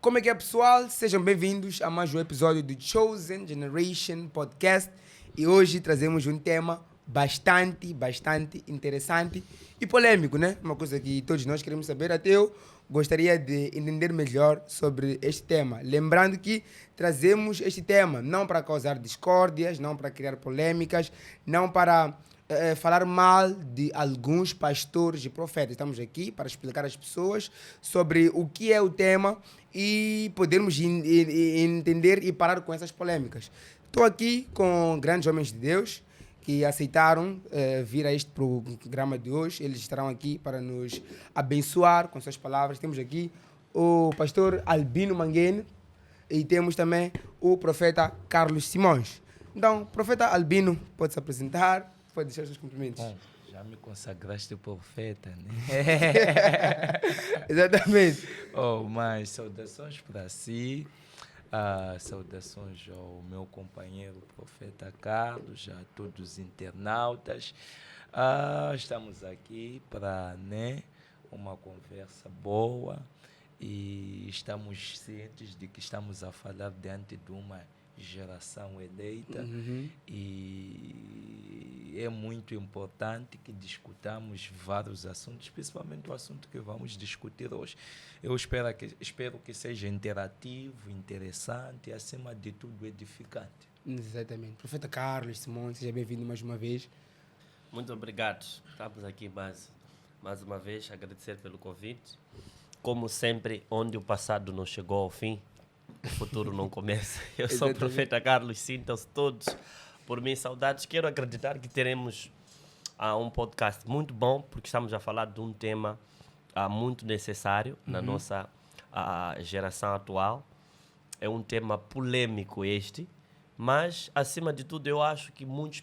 Como é que é, pessoal? Sejam bem-vindos a mais um episódio do Chosen Generation Podcast. E hoje trazemos um tema bastante interessante e polêmico, né? Uma coisa que todos nós queremos saber, até eu gostaria de entender melhor sobre este tema. Lembrando que trazemos este tema não para causar discórdias, não para criar polêmicas, não para falar mal de alguns pastores e profetas. Estamos aqui para explicar às pessoas sobre o que é o tema e podermos entender e parar com essas polêmicas. Estou aqui com grandes homens de Deus que aceitaram vir a este programa de hoje. Eles estarão aqui para nos abençoar com suas palavras. Temos aqui o pastor Albino Manguene e temos também o profeta Carlos Simões. Então, profeta Albino, pode se apresentar, pode deixar os seus cumprimentos. Bom, já me consagraste profeta, né? Exatamente. Mas saudações para si, saudações ao meu companheiro profeta Carlos, a todos os internautas. Estamos aqui para uma conversa boa e estamos cientes de que estamos a falar diante de uma geração eleita e é muito importante que discutamos vários assuntos, principalmente o assunto que vamos discutir hoje. Eu espero que seja interativo, interessante e, acima de tudo, edificante. Exatamente. Profeta Carlos Simões, seja bem-vindo mais uma vez. Muito obrigado. Estamos aqui mais uma vez, agradecer pelo convite. Como sempre, onde o passado não chegou ao fim, o futuro não começa. Eu sou o profeta Carlos, sintam-se todos por mim saudades. Quero acreditar que teremos um podcast muito bom, porque estamos a falar de um tema muito necessário na nossa geração atual. É um tema polêmico este, mas, acima de tudo, eu acho que muitos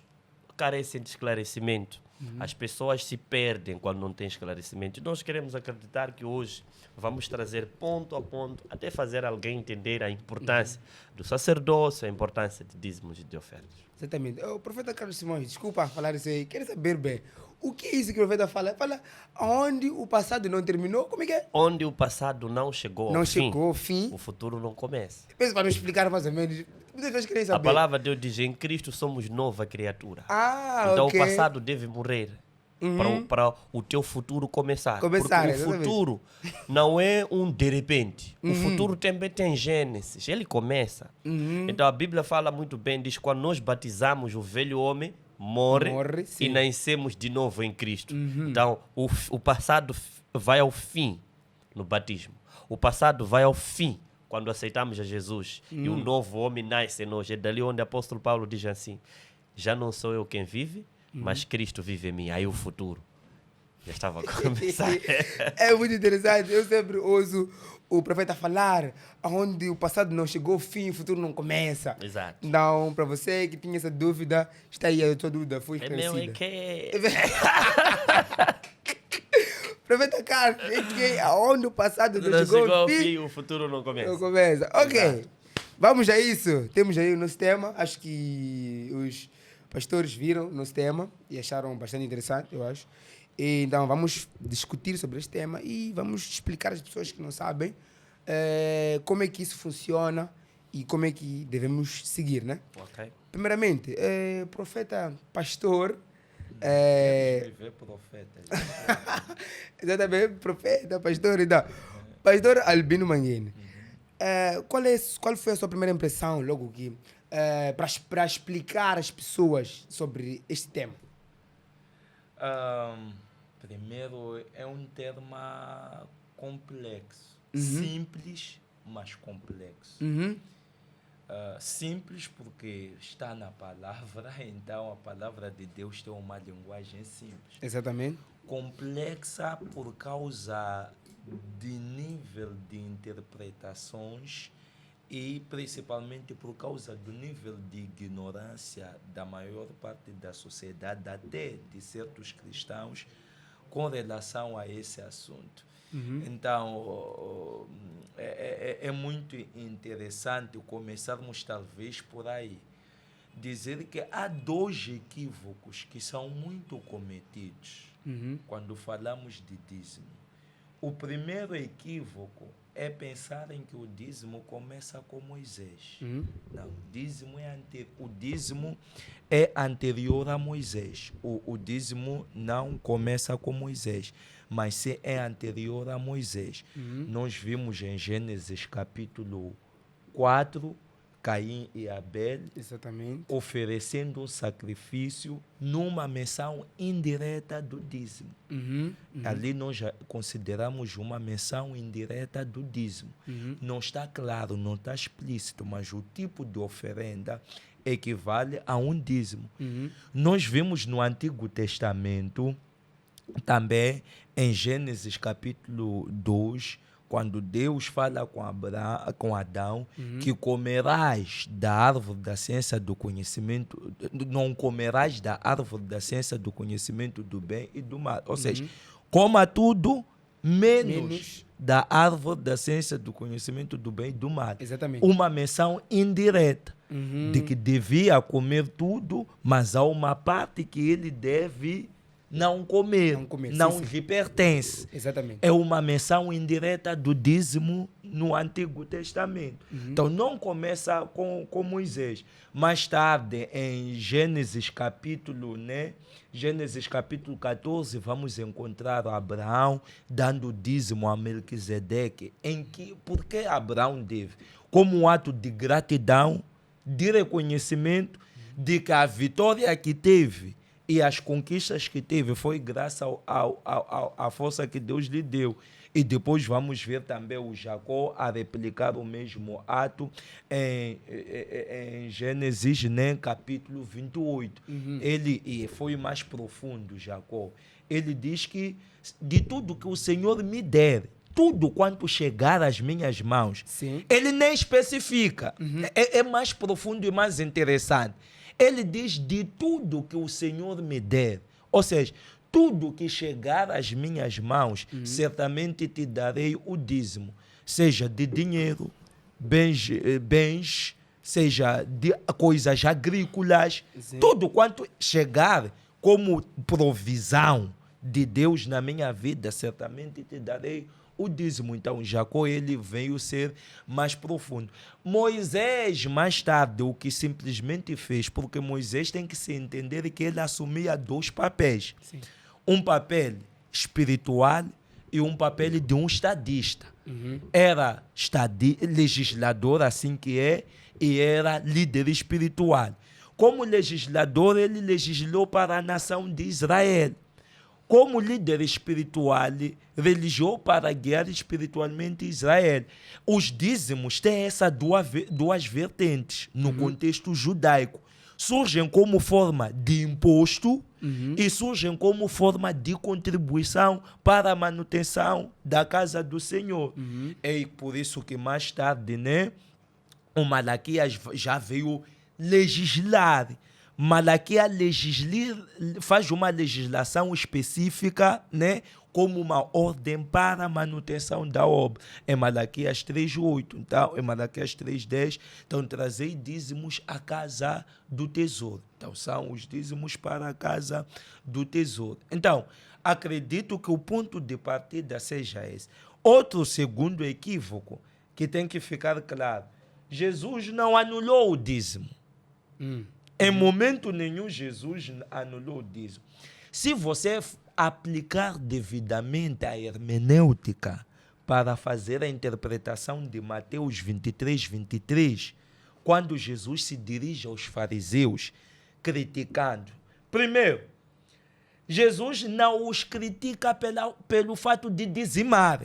carecem de esclarecimento. As pessoas se perdem quando não têm esclarecimento. E nós queremos acreditar que hoje vamos trazer ponto a ponto, até fazer alguém entender a importância do sacerdócio, a importância de dízimos e de ofertas. Exatamente. O profeta Carlos Simões, desculpa falar isso aí, quero saber bem, o que é isso que o profeta fala? Fala onde o passado não terminou, como é que é? Onde o passado não chegou Não ao chegou ao fim. o futuro não começa. Pensa para nos explicar mais ou menos. Muitas pessoas querem A saber. palavra de Deus diz, em Cristo somos nova criatura. ok. Então o passado deve morrer para o teu futuro começar. Porque o exatamente. futuro não é de repente. O futuro também tem Gênesis. Ele começa. Então a Bíblia fala muito bem, diz que quando nós batizamos o velho homem, morre sim. e nascemos de novo em Cristo. Então o passado vai ao fim no batismo. O passado vai ao fim quando aceitamos a Jesus e o novo homem nasce em nós. É dali onde o apóstolo Paulo diz assim, já não sou eu quem vive, mas Cristo vive em mim. Aí o futuro já estava a começar. É muito interessante. Eu sempre ouço o profeta falar onde o passado não chegou ao fim, o futuro não começa. Exato. Então, para você que tinha essa dúvida, está aí a tua dúvida, foi É meu, esclarecida. Profeta Carlos, é que onde o passado não chegou ao fim, o futuro não começa. não começa. Ok, Exato. Vamos a isso. Temos aí o nosso tema. Acho que os pastores viram o nosso tema e acharam bastante interessante, eu acho. E, então vamos discutir sobre este tema e vamos explicar às pessoas que não sabem como é que isso funciona e como é que devemos seguir, né? Ok. Primeiramente, profeta, pastor... Escrever profeta. Exatamente, profeta, pastor. Então, pastor Albino Manguene, qual foi a sua primeira impressão, logo que, para explicar às pessoas sobre este tema? Primeiro, é um termo complexo. Simples, mas complexo. Simples porque está na palavra, então a palavra de Deus tem uma linguagem simples. Exatamente. Complexa por causa de nível de interpretações e principalmente por causa do nível de ignorância da maior parte da sociedade, até de certos cristãos, com relação a esse assunto. Então, é muito interessante começarmos talvez por aí. Dizer que há dois equívocos que são muito cometidos quando falamos de dízimo. O primeiro equívoco é pensarem que o dízimo começa com Moisés. Não, o dízimo é anterior a Moisés. O dízimo não começa com Moisés, mas sim é anterior a Moisés. Nós vimos em Gênesis capítulo 4, Caim e Abel, Exatamente. oferecendo um sacrifício numa menção indireta do dízimo. Ali nós já consideramos uma menção indireta do dízimo. Não está claro, não está explícito, mas o tipo de oferenda equivale a um dízimo. Nós vimos no Antigo Testamento, também em Gênesis capítulo 2, quando Deus fala com Adão, que comerás da árvore da ciência do conhecimento, não comerás da árvore da ciência do conhecimento do bem e do mal. Ou seja, coma tudo menos da árvore da ciência do conhecimento do bem e do mal. Exatamente. Uma menção indireta de que devia comer tudo, mas há uma parte que ele deve não comer, não lhe pertence. Exatamente. É uma menção indireta do dízimo no Antigo Testamento. Então não começa com Moisés. Mais tarde, em Gênesis capítulo 14, vamos encontrar Abraão dando dízimo a Melquisedeque. Por que Abraão deve? Como um ato de gratidão, de reconhecimento de que a vitória que teve e as conquistas que teve foi graças à força que Deus lhe deu. E depois vamos ver também o Jacó a replicar o mesmo ato em Gênesis, capítulo 28. Ele foi mais profundo, Jacó. Ele diz que de tudo que o Senhor me der, tudo quanto chegar às minhas mãos, ele nem especifica. É mais profundo e mais interessante. Ele diz de tudo que o Senhor me der. Ou seja, tudo que chegar às minhas mãos, certamente te darei o dízimo. Seja de dinheiro, bens, seja de coisas agrícolas. Tudo quanto chegar como provisão de Deus na minha vida, certamente te darei o dízimo. Então, Jacó, ele veio ser mais profundo. Moisés, mais tarde, o que simplesmente fez, porque Moisés tem que se entender que ele assumia dois papéis. Um papel espiritual e um papel de um estadista. Era legislador, assim que é, e era líder espiritual. Como legislador, ele legislou para a nação de Israel. Como líder espiritual, religiou para guiar espiritualmente Israel. Os dízimos têm essas duas vertentes no contexto judaico. Surgem como forma de imposto e surgem como forma de contribuição para a manutenção da casa do Senhor. É por isso que mais tarde, o Malaquias já veio legislar. Malaquias faz uma legislação específica, como uma ordem para a manutenção da obra. Em Malaquias 3:8, então, em Malaquias 3:10, então trazei dízimos à casa do tesouro. Então, são os dízimos para a casa do tesouro. Então, acredito que o ponto de partida seja esse. Outro segundo equívoco que tem que ficar claro: Jesus não anulou o dízimo. Em momento nenhum, Jesus anulou o dízimo. Se você aplicar devidamente a hermenêutica para fazer a interpretação de Mateus 23, quando Jesus se dirige aos fariseus, criticando. Primeiro, Jesus não os critica pelo fato de dizimar.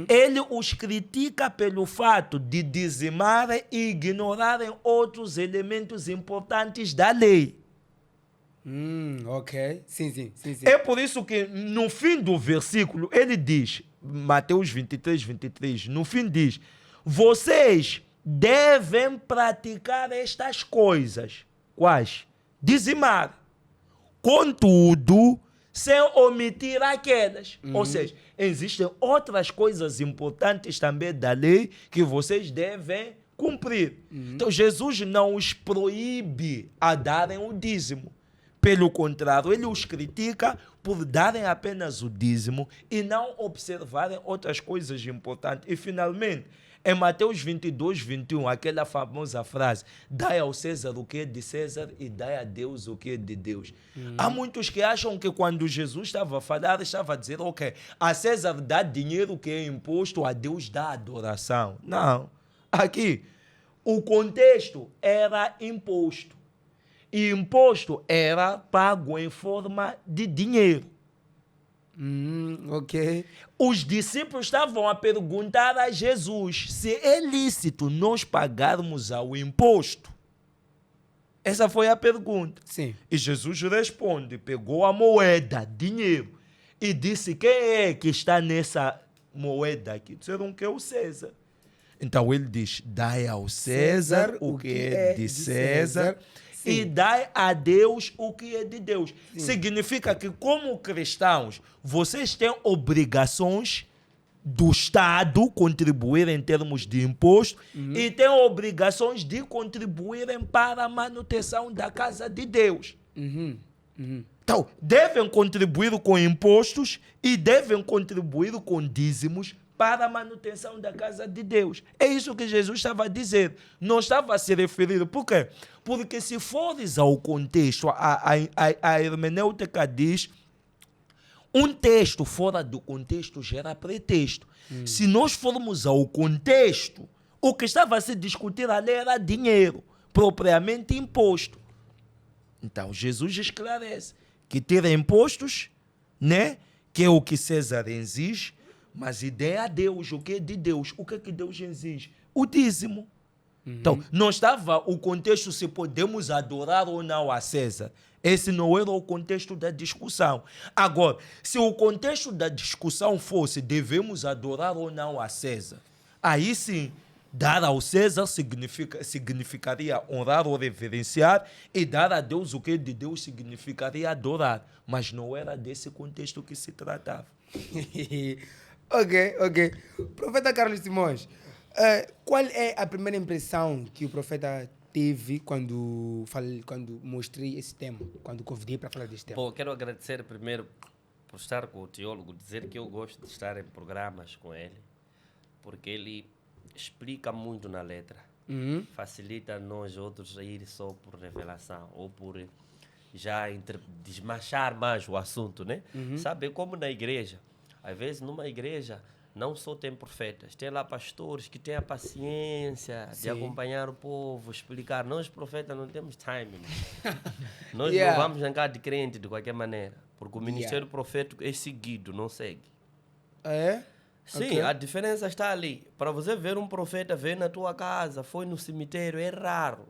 Ele os critica pelo fato de dizimarem e ignorarem outros elementos importantes da lei. Ok. Sim. É por isso que no fim do versículo ele diz, Mateus 23, no fim diz: vocês devem praticar estas coisas. Quais? Dizimar. Contudo, sem omitir aquelas. Ou seja, existem outras coisas importantes também da lei que vocês devem cumprir. Então, Jesus não os proíbe a darem o dízimo. Pelo contrário, ele os critica por darem apenas o dízimo e não observarem outras coisas importantes. E, finalmente, em Mateus 22, 21, aquela famosa frase: dai ao César o que é de César e dai a Deus o que é de Deus. Há muitos que acham que quando Jesus estava a falar, estava a dizer, ok, a César dá dinheiro que é imposto, a Deus dá adoração. Não. Aqui, o contexto era imposto. E imposto era pago em forma de dinheiro. Ok. Os discípulos estavam a perguntar a Jesus se é lícito nós pagarmos ao imposto. Essa foi a pergunta. Sim. E Jesus responde, pegou a moeda, dinheiro, e disse, quem é que está nessa moeda aqui? Disseram que é o César. Então ele diz, dai ao César o que é de César. E dai a Deus o que é de Deus. Sim. Significa que, como cristãos, vocês têm obrigações do Estado contribuir em termos de imposto e têm obrigações de contribuírem para a manutenção da casa de Deus. Então, devem contribuir com impostos e devem contribuir com dízimos para a manutenção da casa de Deus. É isso que Jesus estava a dizer. Não estava a se referir. Por quê? Porque se fores ao contexto, a hermenêutica diz, um texto fora do contexto gera pretexto. Se nós formos ao contexto, o que estava a se discutir ali era dinheiro, propriamente imposto. Então, Jesus esclarece que ter impostos, né, que é o que César exige, mas ideia a Deus, o que é de Deus? O que é que Deus exige? O dízimo. Então, não estava o contexto se podemos adorar ou não a César. Esse não era o contexto da discussão. Agora, se o contexto da discussão fosse devemos adorar ou não a César, aí sim, dar ao César significaria honrar ou reverenciar, e dar a Deus o que é de Deus significaria adorar. Mas não era desse contexto que se tratava. Ok. Profeta Carlos Simões, qual é a primeira impressão que o profeta teve quando mostrei esse tema, quando convidei para falar deste tema? Bom, quero agradecer primeiro por estar com o teólogo, dizer que eu gosto de estar em programas com ele, porque ele explica muito na letra, facilita nós outros a ir só por revelação ou por já desmanchar mais o assunto, né? Sabe, como na igreja. Às vezes, numa igreja, não só tem profetas, tem lá pastores que têm a paciência de acompanhar o povo, explicar. Nós, profetas, não temos time. Nós não vamos jangar de crente de qualquer maneira, porque o ministério profético é seguido, não segue. É? Sim, Okay. A diferença está ali. Para você ver um profeta, ver na tua casa, foi no cemitério, é raro.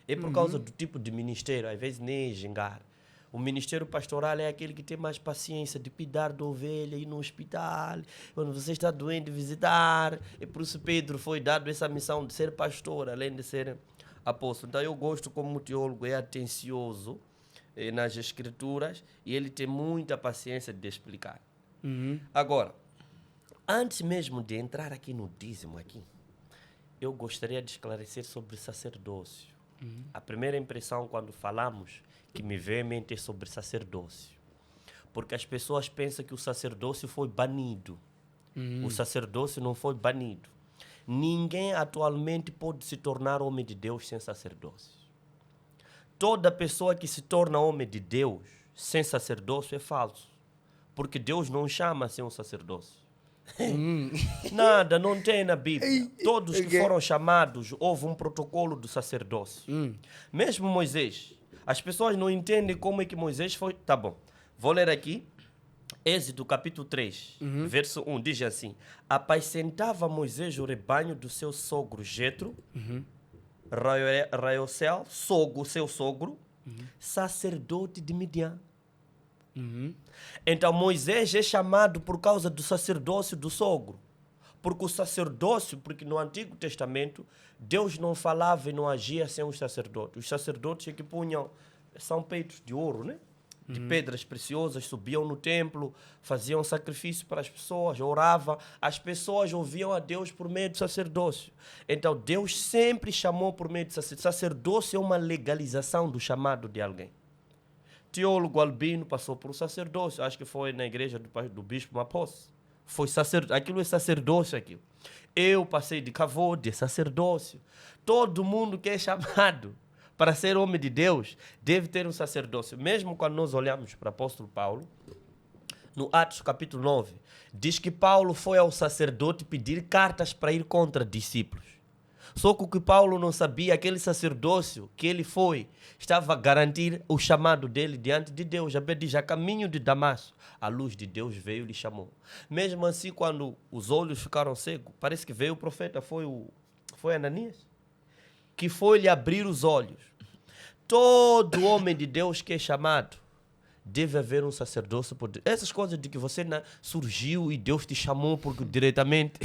É por causa do tipo de ministério, às vezes nem é jangar. O ministério pastoral é aquele que tem mais paciência de cuidar da ovelha, ir no hospital, quando você está doente, visitar. E por isso Pedro foi dado essa missão de ser pastor, além de ser apóstolo. Então eu gosto, como teólogo, é atencioso nas escrituras e ele tem muita paciência de explicar. Agora, antes mesmo de entrar aqui no dízimo, eu gostaria de esclarecer sobre sacerdócio. A primeira impressão quando falamos que me veio em mente é sobre sacerdócio. Porque as pessoas pensam que o sacerdócio foi banido. O sacerdócio não foi banido. Ninguém atualmente pode se tornar homem de Deus sem sacerdócio. Toda pessoa que se torna homem de Deus sem sacerdócio é falso. Porque Deus não chama sem um sacerdócio. Nada, não tem na Bíblia. Todos que foram chamados, houve um protocolo do sacerdócio. Mesmo Moisés. As pessoas não entendem como é que Moisés foi... Tá bom, vou ler aqui. Êxodo capítulo 3, verso 1, diz assim: apacentava Moisés o rebanho do seu sogro Jetro, Raiocel, seu sogro, sacerdote de Midian. Então Moisés é chamado por causa do sacerdócio do sogro. Porque o sacerdócio, porque no Antigo Testamento, Deus não falava e não agia sem os sacerdotes. Os sacerdotes é que punham, são peitos de ouro, né? De pedras preciosas, subiam no templo, faziam sacrifício para as pessoas, oravam. As pessoas ouviam a Deus por meio do sacerdócio. Então Deus sempre chamou por meio do sacerdócio. Sacerdócio é uma legalização do chamado de alguém. teólogo Albino passou por sacerdócio. Acho que foi na igreja do bispo Mapos. Foi sacerdócio. Aquilo é sacerdócio, aquilo. Eu passei de cavode, sacerdócio. Todo mundo que é chamado para ser homem de Deus deve ter um sacerdócio. Mesmo quando nós olhamos para o apóstolo Paulo, no Atos capítulo 9, diz que Paulo foi ao sacerdote pedir cartas para ir contra discípulos. Só que o que Paulo não sabia, aquele sacerdócio que ele foi, estava a garantir o chamado dele diante de Deus. Já diz, a caminho de Damasco, a luz de Deus veio e lhe chamou. Mesmo assim, quando os olhos ficaram cegos, parece que veio o profeta, foi Ananias, que foi lhe abrir os olhos. Todo homem de Deus que é chamado, deve haver um sacerdócio por Deus. Essas coisas de que você surgiu e Deus te chamou porque diretamente...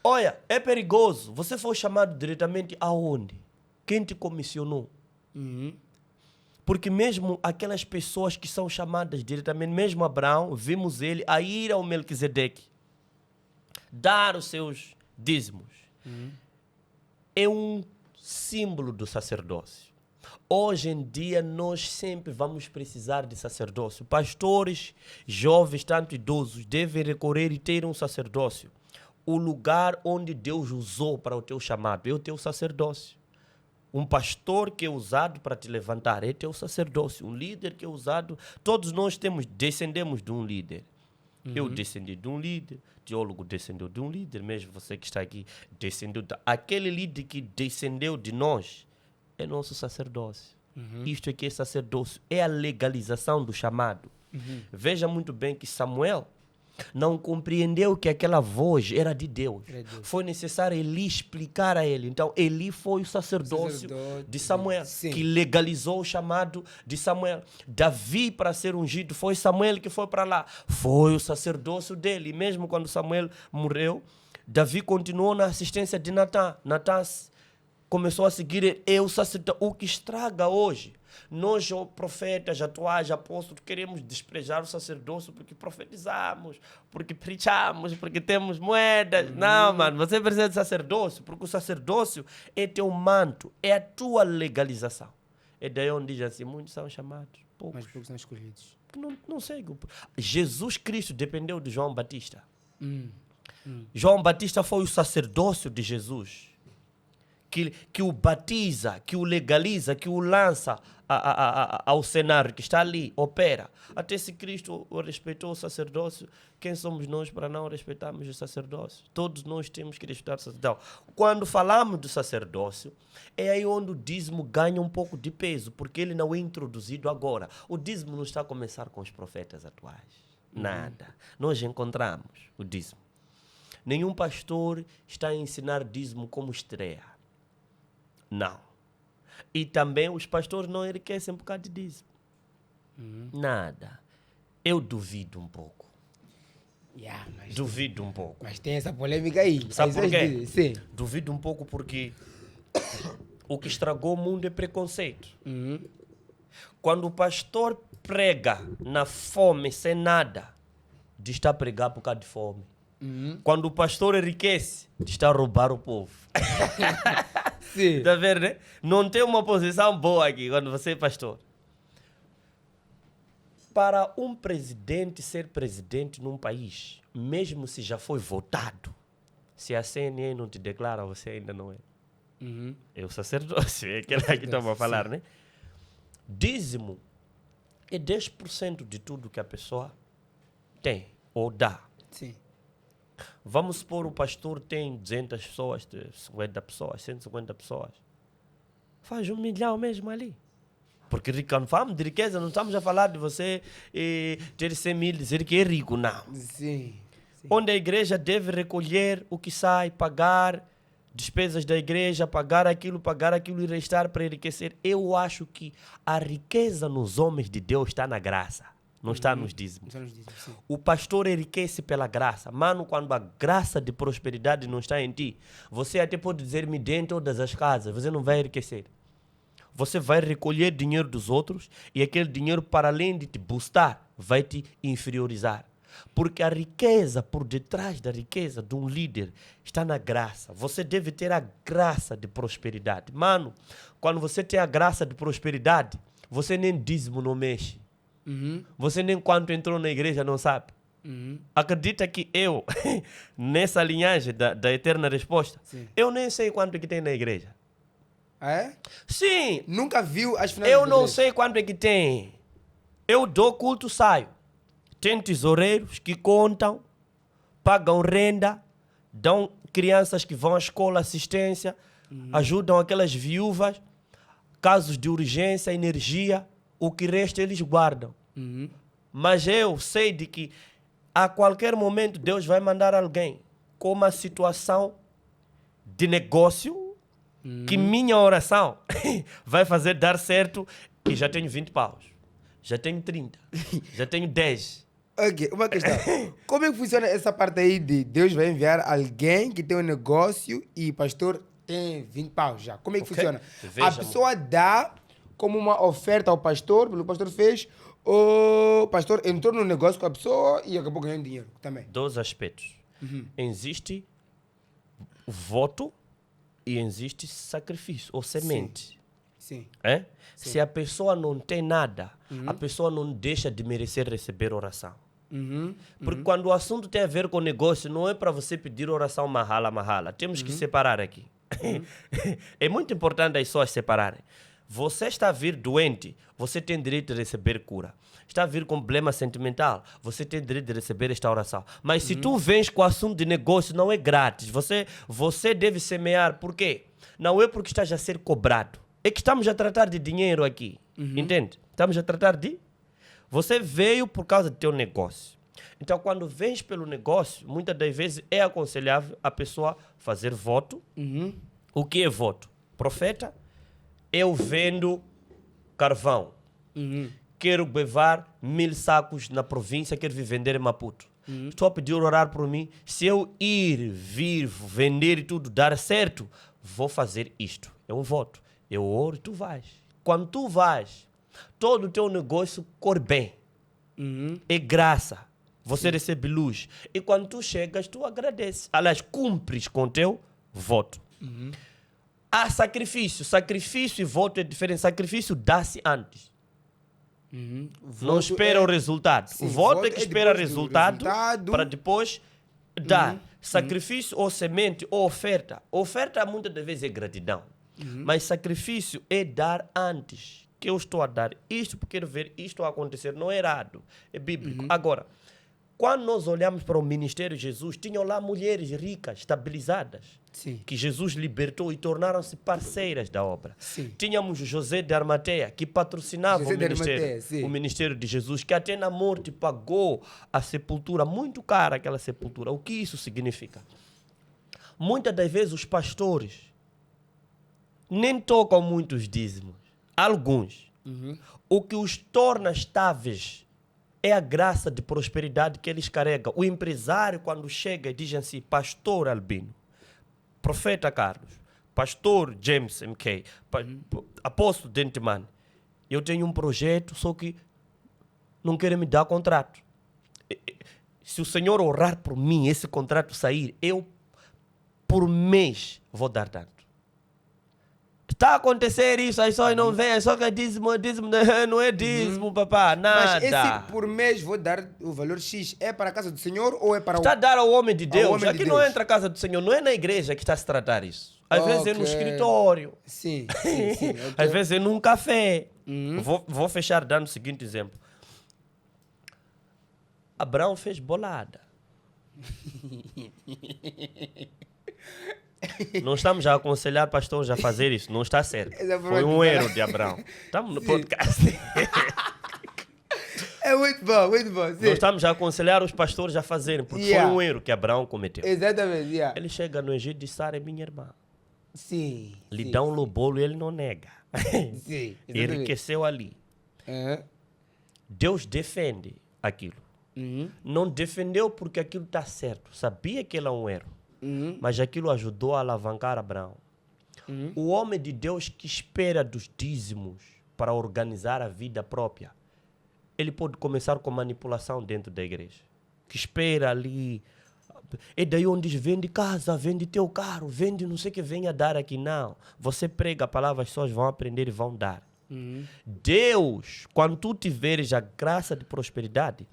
Olha, é perigoso. Você foi chamado diretamente aonde? Quem te comissionou? Porque mesmo aquelas pessoas que são chamadas diretamente, mesmo Abraão, vimos ele a ir ao Melquisedeque, dar os seus dízimos. É um símbolo do sacerdócio. Hoje em dia, nós sempre vamos precisar de sacerdócio. Pastores, jovens, tanto idosos, devem recorrer e ter um sacerdócio. O lugar onde Deus usou para o teu chamado é o teu sacerdócio. Um pastor que é usado para te levantar é teu sacerdócio. Um líder que é usado... Todos nós descendemos de um líder. Eu descendi de um líder, teólogo descendeu de um líder, mesmo você que está aqui descendeu. Aquele líder que descendeu de nós é nosso sacerdócio. Isto é que é sacerdócio. É a legalização do chamado. Veja muito bem que Samuel não compreendeu que aquela voz era de Deus. Foi necessário Eli explicar a ele. Então, Eli foi o sacerdócio de Samuel, que legalizou o chamado de Samuel. Davi, para ser ungido, foi Samuel que foi para lá. Foi o sacerdócio dele. E mesmo quando Samuel morreu, Davi continuou na assistência de Natã. Natã começou a seguir o sacerdote. O que estraga hoje, nós, profetas, atuais, apóstolos, queremos desprezar o sacerdócio porque profetizamos, porque preachamos, porque temos moedas. Não, mano, você precisa de sacerdócio, porque o sacerdócio é teu manto, é a tua legalização. É daí onde diz assim, muitos são chamados, poucos. Mas poucos são escolhidos. Não sei. Jesus Cristo dependeu de João Batista. João Batista foi o sacerdócio de Jesus. Que o batiza, que o legaliza, que o lança ao cenário que está ali, opera. Até se Cristo respeitou o sacerdócio, quem somos nós para não respeitarmos o sacerdócio? Todos nós temos que respeitar o sacerdócio. Quando falamos do sacerdócio, é aí onde o dízimo ganha um pouco de peso, porque ele não é introduzido agora. O dízimo não está a começar com os profetas atuais. Nada. Nós encontramos o dízimo. Nenhum pastor está a ensinar dízimo como estreia. Não. E também os pastores não enriquecem por causa de dízimo. Nada. Eu duvido um pouco. Duvido um pouco. Mas tem essa polêmica aí. Sabe por quê? Sim. Duvido um pouco porque o que estragou o mundo é preconceito. Quando o pastor prega na fome sem nada, de estar a pregar por causa de fome. Quando o pastor enriquece, de estar a roubar o povo. Sim. Tá vendo, né? Não tem uma posição boa aqui quando você é pastor. Para um presidente ser presidente num país, mesmo se já foi votado, se a CNN não te declara, você ainda não é. É o sacerdócio, é aquele que estamos a falar, né? Dízimo é 10% de tudo que a pessoa tem ou dá. Sim. Vamos supor o pastor tem 200 pessoas, 50 pessoas, 150 pessoas. Faz 1 milhão mesmo ali. Porque quando falamos de riqueza, não estamos a falar de você ter 100 mil, dizer que é rico, não. Sim. Onde a igreja deve recolher o que sai, pagar despesas da igreja, pagar aquilo e restar para enriquecer. Eu acho que a riqueza nos homens de Deus está na graça. Não está nos dízimos. O pastor enriquece pela graça. Mano, quando a graça de prosperidade não está em ti, você até pode dizer-me dentro todas as casas, você não vai enriquecer. Você vai recolher dinheiro dos outros e aquele dinheiro, para além de te boostar, vai te inferiorizar. Porque a riqueza, por detrás da riqueza de um líder, está na graça. Você deve ter a graça de prosperidade. Mano, quando você tem a graça de prosperidade, você nem dízimo não mexe. Você nem quanto entrou na igreja não sabe. Acredita que eu, nessa linhagem da eterna resposta, eu nem sei quanto é que tem na igreja. Ah, é? Sim, Nunca viu as finanças eu da não igreja? sei quanto é que tem. Eu dou culto, saio. Tem tesoureiros que contam, pagam renda, dão crianças que vão à escola assistência, ajudam aquelas viúvas, casos de urgência, energia, o que resta eles guardam. Mas eu sei de que a qualquer momento Deus vai mandar alguém com uma situação de negócio que minha oração vai fazer dar certo e já tenho 20 paus, já tenho 30, já tenho 10. Ok, uma questão. Como é que funciona essa parte aí de Deus vai enviar alguém que tem um negócio e pastor tem 20 paus já? Como é que funciona? Veja, A pessoa dá como uma oferta ao pastor, pelo que o pastor fez, ou o pastor entrou no negócio com a pessoa e acabou ganhando dinheiro também? Dois aspectos. Existe voto e existe sacrifício ou semente. Sim. É? Se a pessoa não tem nada, a pessoa não deixa de merecer receber oração. Porque quando o assunto tem a ver com negócio, não é para você pedir oração mahala. Temos que separar aqui. É muito importante as pessoas separarem. Você está a vir doente, você tem direito de receber cura. Está a vir com problema sentimental, você tem direito de receber esta oração. Mas se tu vens com o assunto de negócio, não é grátis. Você deve semear. Por quê? Não é porque estás a ser cobrado. É que estamos a tratar de dinheiro aqui. Entende? Estamos a tratar de... Você veio por causa do teu negócio. Então, quando vens pelo negócio, muitas das vezes é aconselhável a pessoa fazer voto. O que é voto? Profeta, eu vendo carvão. Quero levar 1000 sacos na província, quero vir vender em Maputo. Estou a pedir orar por mim. Se eu vir, vender e tudo dar certo, vou fazer isto. É um voto. Eu oro e tu vais. Quando tu vais, todo o teu negócio corre bem. É graça. Você recebe luz. E quando tu chegas, tu agradeces. Aliás, cumpres com o teu voto. Há sacrifício. Sacrifício e voto é diferente. Sacrifício dá-se antes. Não espera o resultado. Sim, o voto é que espera depois do resultado para depois dar. Sacrifício ou semente ou oferta. Oferta muitas das vezes é gratidão. Mas sacrifício é dar antes. Que eu estou a dar isto porque quero ver isto acontecer. Não é errado. É bíblico. Agora, quando nós olhamos para o ministério de Jesus, tinham lá mulheres ricas, estabilizadas, que Jesus libertou e tornaram-se parceiras da obra. Tínhamos José de Arimateia, que patrocinava o ministério de Jesus, que até na morte pagou a sepultura, muito cara aquela sepultura. O que isso significa? Muitas das vezes os pastores nem tocam muitos dízimos. Alguns. O que os torna estáveis é a graça de prosperidade que eles carregam. O empresário, quando chega, diz assim: Pastor Albino, Profeta Carlos, Pastor James MK, Apóstolo Denteman, eu tenho um projeto, só que não querem me dar contrato. Se o Senhor orar por mim, esse contrato sair, eu, por mês, vou dar tanto. Está a acontecer isso, as pessoas não veem, só que é dízimo, não é dízimo, papá, nada. Mas esse por mês vou dar o valor X, é para a casa do Senhor ou é para Está a dar ao homem de Deus. homem de Aqui não Deus. entra a casa do Senhor, não é na igreja que está a se tratar isso. Às vezes é no escritório. Sim. Às vezes é num café. Vou fechar dando o seguinte exemplo. Abraão fez bolada. Não estamos a aconselhar pastores a fazer isso. Não está certo. Foi um erro de Abraão. Estamos no podcast. É muito bom, muito bom. Não estamos a aconselhar os pastores a fazerem, porque foi um erro que Abraão cometeu. Exatamente, Ele chega no Egito e diz: Sara é minha irmã. Sim. Lhe dá um lobolo e ele não nega. Sim, Enriqueceu ali. Deus defende aquilo. Não defendeu porque aquilo está certo. Sabia que ele é um erro. Mas aquilo ajudou a alavancar Abraão. O homem de Deus que espera dos dízimos para organizar a vida própria, ele pode começar com manipulação dentro da igreja. que espera ali. É daí onde diz, vende casa, vende teu carro, vende não sei o que venha dar aqui. Não. Você prega a palavra, as pessoas vão aprender e vão dar. Deus, quando tu tiveres a graça de prosperidade,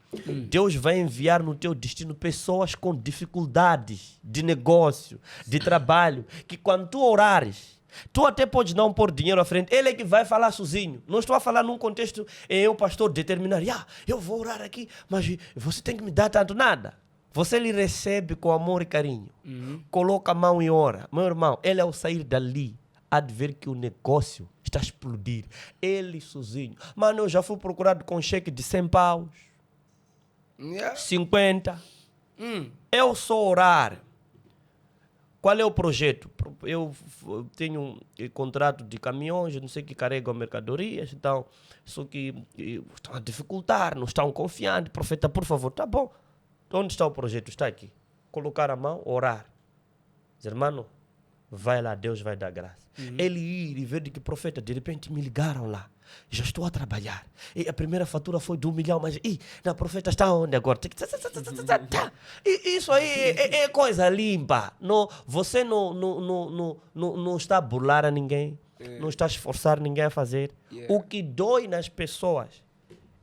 Deus vai enviar no teu destino pessoas com dificuldades de negócio, de trabalho, que quando tu orares, tu até podes não pôr dinheiro à frente, ele é que vai falar sozinho. Não estou a falar num contexto em eu, pastor, determinar, eu vou orar aqui, mas você tem que me dar tanto nada. Você lhe recebe com amor e carinho. Coloca a mão e ora. Meu irmão, ele ao sair dali, há de ver que o negócio está a explodir. Ele sozinho. Mano, eu já fui procurado com cheque de 100 paus. 50. Eu só orar. Qual é o projeto? Eu tenho um contrato de caminhões, não sei que carregam mercadorias, então, só que estão a dificultar, não estão confiantes. Profeta, por favor, tá bom. Onde está o projeto? Está aqui. Colocar a mão, orar. Dizer, mano, vai lá, Deus vai dar graça. Ele ir e ver de que profeta, de repente me ligaram lá. Já estou a trabalhar. E a primeira fatura foi de 1 milhão, mas na profeta está onde agora? E isso aí é coisa limpa. Não, você não está a burlar a ninguém. Não está a esforçar ninguém a fazer. O que dói nas pessoas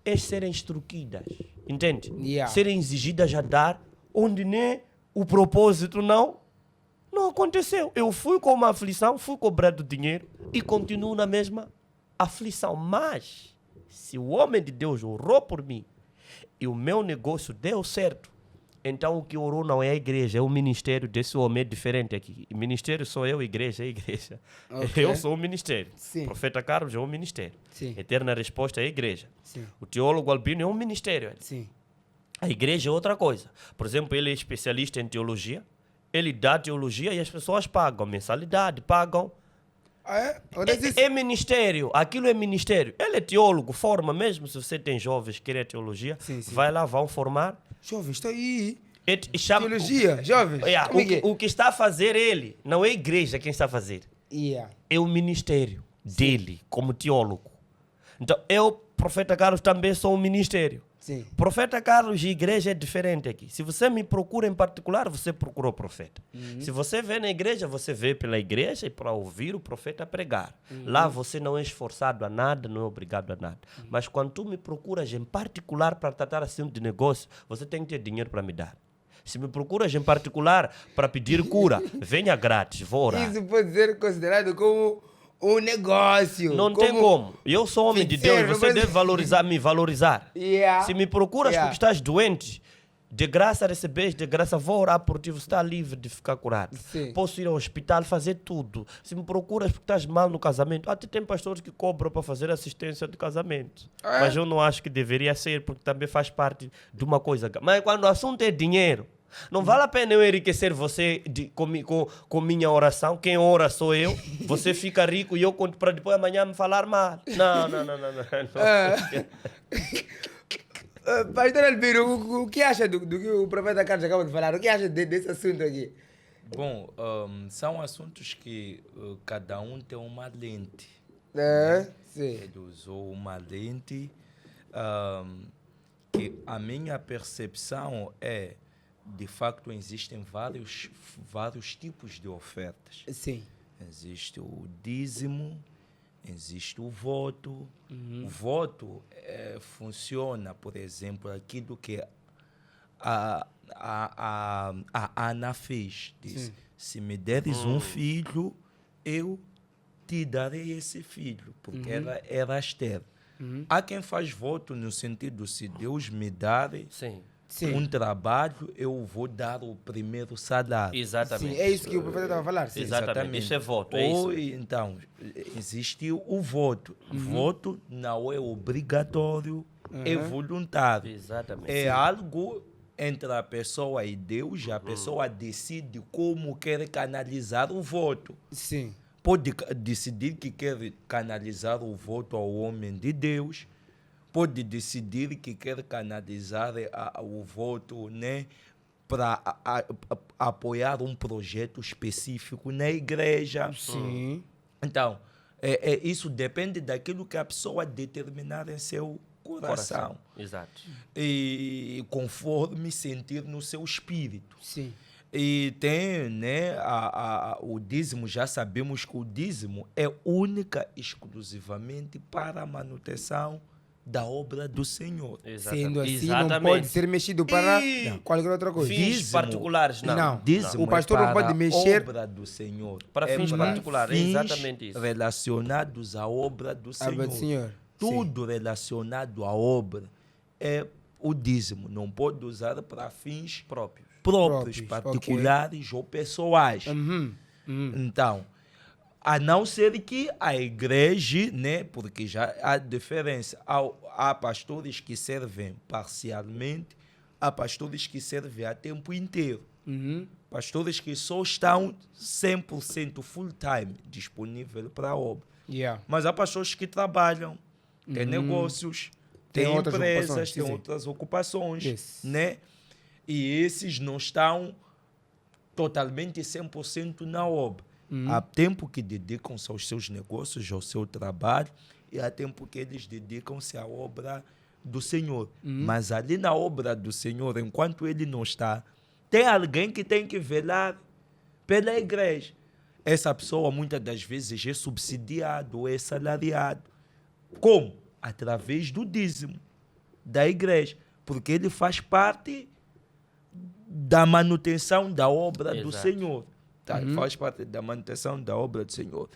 é serem instruídas. Entende? Serem exigidas a dar onde nem o propósito não aconteceu. Eu fui com uma aflição, fui cobrado dinheiro e continuo na mesma aflição. Mas, se o homem de Deus orou por mim e o meu negócio deu certo, então o que orou não é a igreja, é o ministério desse homem, é diferente aqui. Ministério sou eu, igreja é igreja. Okay. Eu sou o ministério. Sim. Profeta Carlos é um ministério. Sim. Eterna Resposta é a igreja. Sim. O teólogo Albino é um ministério. Sim. A igreja é outra coisa. Por exemplo, ele é especialista em teologia. Ele dá teologia e as pessoas pagam mensalidade, pagam. É ministério, aquilo é ministério. Ele é teólogo, forma mesmo. Se você tem jovens que querem teologia, vai lá, vão formar. Jovens, está aí. Teologia, jovens. O que está a fazer ele, não é a igreja quem está a fazer. É o ministério dele, como teólogo. Então, eu, profeta Carlos, também sou um ministério. Sim. Profeta Carlos e igreja é diferente aqui. Se você me procura em particular, você procura o profeta. Se você vê na igreja, você vê pela igreja e para ouvir o profeta pregar. Lá você não é esforçado a nada, não é obrigado a nada. Mas quando tu me procuras em particular para tratar assunto de negócio, você tem que ter dinheiro para me dar. Se me procuras em particular para pedir cura, venha grátis, vou orar. Isso pode ser considerado como um negócio. Não tem como. Eu sou homem de Deus, você deve me valorizar. Se me procuras porque estás doente, de graça recebes, de graça vou orar por ti, você está livre de ficar curado. Sim. Posso ir ao hospital, fazer tudo. Se me procuras porque estás mal no casamento, até tem pastores que cobram para fazer assistência de casamento. Mas eu não acho que deveria ser, porque também faz parte de uma coisa. Mas quando o assunto é dinheiro, não vale a pena eu enriquecer você com minha oração. Quem ora sou eu. Você fica rico e eu conto para depois amanhã me falar mal. Não. Pastor Albino, o que acha do que o profeta Carlos acaba de falar? O que acha desse assunto aqui? Bom, são assuntos que cada um tem uma lente. Sim. Ele usou uma lente que a minha percepção é, de facto, existem vários tipos de ofertas. Sim. Existe o dízimo, existe o voto. O voto funciona, por exemplo, aquilo que a Ana fez. Diz, se me deres um filho, eu te darei esse filho, porque ela era Esther. Há quem faz voto no sentido, se Deus me dar um trabalho, eu vou dar o primeiro salário. Exatamente. Sim, é isso que o profeta estava a falar. Sim. Exatamente. Isso é voto. Então, existe o voto. Voto não é obrigatório, é voluntário. Exatamente. É algo entre a pessoa e Deus, a pessoa decide como quer canalizar o voto. Sim. Pode decidir que quer canalizar o voto ao homem de Deus, pode decidir que quer canalizar o voto, né, para apoiar um projeto específico na igreja. Sim. Então, isso depende daquilo que a pessoa determinar em seu coração. Exato. E conforme sentir no seu espírito. Sim. E tem, né, o dízimo, já sabemos que o dízimo é única e exclusivamente para a manutenção da obra do Senhor. Sendo assim, Exatamente. não pode ser mexido para E- qualquer outra coisa. Fins Dízimo. particulares, não. Não. Dízimo O pastor é não pode para mexer- a obra do Senhor. Para fins para particulares, fins exatamente isso. relacionados à obra do A Senhor. obra do Senhor. Sim. Tudo relacionado à obra é o dízimo. Não pode usar para fins Próprios. próprios, Próprios, particulares ou pessoais. Uhum. Então, a não ser que a igreja, né, porque já há diferença, há pastores que servem parcialmente, há pastores que servem a tempo inteiro. Uhum. Pastores que só estão 100% full time disponível para a obra. Yeah. Mas há pastores que trabalham, têm negócios, Tem têm outras empresas, ocupações, têm sim. outras ocupações, Yes. né? E esses não estão totalmente 100% na obra. Há tempo que dedicam-se aos seus negócios, ao seu trabalho, e há tempo que eles dedicam-se à obra do Senhor. Mas ali na obra do Senhor, enquanto ele não está, tem alguém que tem que velar pela igreja. Essa pessoa muitas das vezes é subsidiado ou é salariado. Como? Através do dízimo da igreja. Porque ele faz parte da manutenção da obra do Exato. Senhor. Tá? Faz parte da manutenção da obra do Senhor.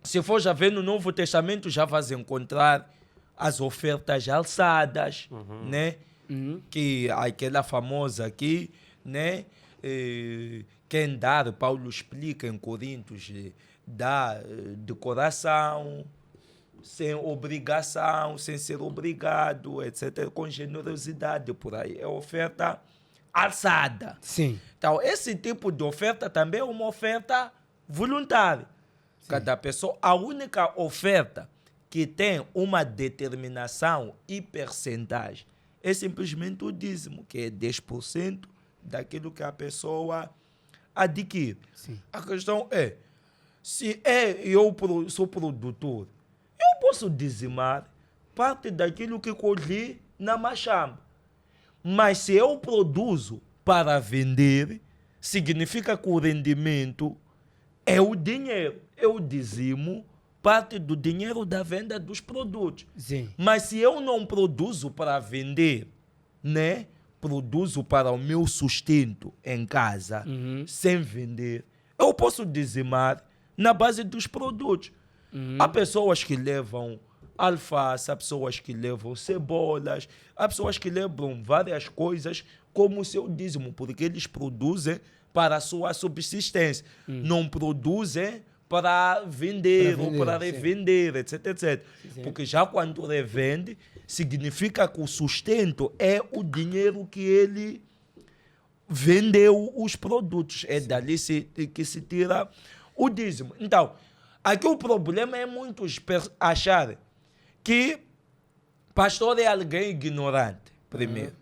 Se for já ver no Novo Testamento, já vais encontrar as ofertas alçadas, né? Que aquela famosa aqui, né? Quem dar, Paulo explica em Coríntios, dá de coração, sem obrigação, sem ser obrigado, etc., com generosidade por aí. É oferta alçada. Sim. Então, esse tipo de oferta também é uma oferta voluntária. Cada pessoa, a única oferta que tem uma determinação e percentagem é simplesmente o dízimo, que é 10% daquilo que a pessoa adquire. Sim. A questão é, se eu sou produtor, eu posso dizimar parte daquilo que colhi na machamba. Mas se eu produzo para vender, significa que o rendimento é o dinheiro. Eu dizimo parte do dinheiro da venda dos produtos. Sim. Mas se eu não produzo para vender, né? Produzo para o meu sustento em casa, sem vender, eu posso dizimar na base dos produtos. Há pessoas que levam alface, há pessoas que levam cebolas, há pessoas que levam várias coisas como seu dízimo, porque eles produzem para a sua subsistência. Não produzem para vender ou para sim. revender, etc, etc. Porque já quando revende, significa que o sustento é o dinheiro que ele vendeu os produtos. É dali que se tira o dízimo. Então, aqui o problema é muitos acharem que pastor é alguém ignorante, primeiro.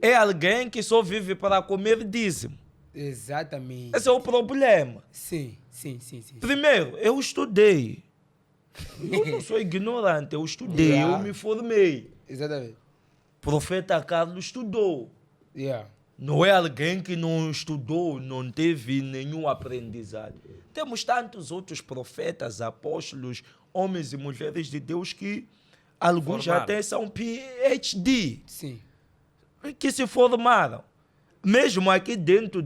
É alguém que só vive para comer dízimo. Exatamente. Esse é o problema. Sim, sim, sim, sim. Primeiro, eu estudei. Eu não sou ignorante, eu estudei, Yeah. eu me formei. Exatamente. Profeta Carlos estudou. Yeah. Não é alguém que não estudou, não teve nenhum aprendizado. Temos tantos outros profetas, apóstolos, homens e mulheres de Deus que alguns Formaram. até são PhD, Sim. que se formaram. Mesmo aqui dentro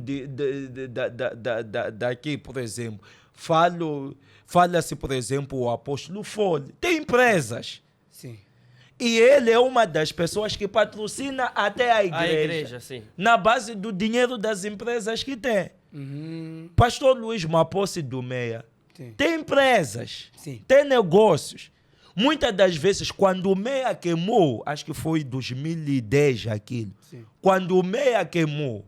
daqui, por exemplo, fala-se, por exemplo, o apóstolo Folhe. Tem empresas. Sim. E ele é uma das pessoas que patrocina até a igreja. A igreja, sim. Na base do dinheiro das empresas que tem. Uhum. Pastor Luiz Maposse do Meia Sim. tem empresas, Sim. tem negócios. Muitas das vezes, quando o Meia queimou, acho que foi 2010 aquilo, Sim. quando o Meia queimou,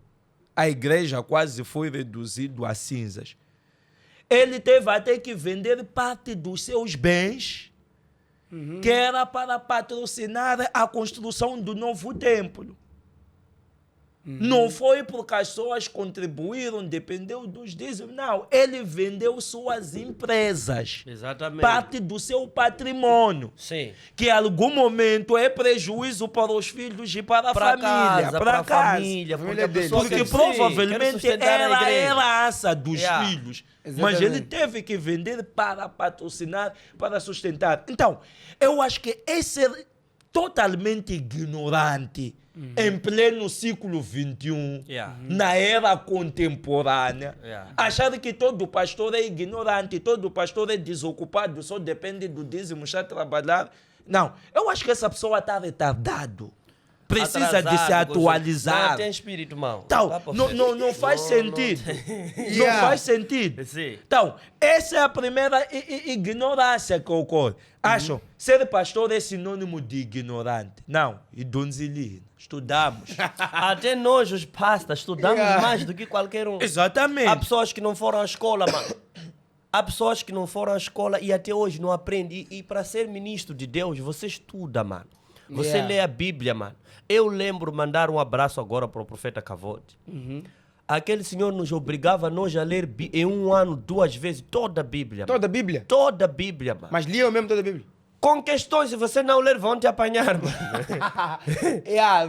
a igreja quase foi reduzida a cinzas. Ele teve até que vender parte dos seus bens, que era para patrocinar a construção do novo templo. Não foi porque as pessoas contribuíram, dependeu dos dízimos. Não, ele vendeu suas empresas. Exatamente. Parte do seu patrimônio. Sim. Que em algum momento é prejuízo para os filhos e para a Para família. casa, para para a casa. família. Porque, Família a dele. pessoa Porque quer- sim, quer provavelmente sustentar era a igreja. herança dos Yeah. filhos. Mas Exatamente. ele teve que vender para patrocinar, para sustentar. Então, eu acho que esse é totalmente ignorante em pleno século XXI, Yeah. na era contemporânea. Yeah. Achar que todo pastor é ignorante, todo pastor é desocupado, só depende do dízimo, está a trabalhar. Não, eu acho que essa pessoa está retardado. Precisa de se Atrasado, atualizar. Não tem espírito, mano. Então, Tá, pô. não faz Não, sentido. não Não Yeah. faz sentido. Sim. Então, essa é a primeira ignorância que ocorre. Acham? Ser pastor é sinônimo de ignorante. Não, e donzilina. Estudamos. Até nós, os pastas, estudamos Yeah. mais do que qualquer um. Exatamente. Há pessoas que não foram à escola, mano. Há pessoas que não foram à escola e até hoje não aprendem. E para ser ministro de Deus, você estuda, mano. Você Yeah. lê a Bíblia, mano. Eu lembro mandar um abraço agora para o profeta Cavote. Aquele senhor nos obrigava nós a ler em um ano 2 vezes toda a Bíblia. Toda a Bíblia. Toda a Bíblia, mano. Mas liam mesmo toda a Bíblia. Com questões, se você não ler, vão te apanhar, mano.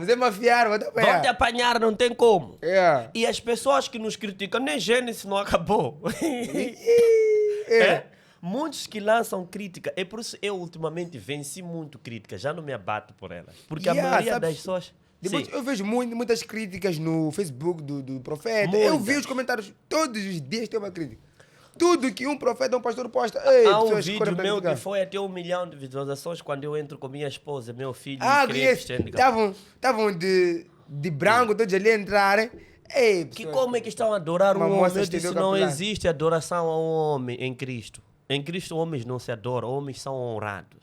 Você mafiar, vou te Vão te apanhar. apanhar, não tem como. Yeah. E as pessoas que nos criticam, nem Gênesis não acabou. É. Muitos que lançam crítica, é por isso eu ultimamente venci muito crítica, já não me abato por elas. Porque a Yeah, maioria sabes, das pessoas. Depois, Sim. eu vejo muitas críticas no Facebook do profeta. Muitas. Eu vi os comentários todos os dias, tem uma crítica. Tudo que um profeta, um pastor posta. Ei, Há um pessoas vídeo correm para meu que criticar. foi até 1 milhão de visualizações quando eu entro com minha esposa, meu filho, Ah, e conheço. crente. Estavam de branco, todos ali a entrarem. Ei, Que pessoas, como é que estão a adorar um Uma homem? moça Eu estendeu disse, o não capilar. existe adoração a um homem em Cristo. Em Cristo, homens não se adoram, homens são honrados.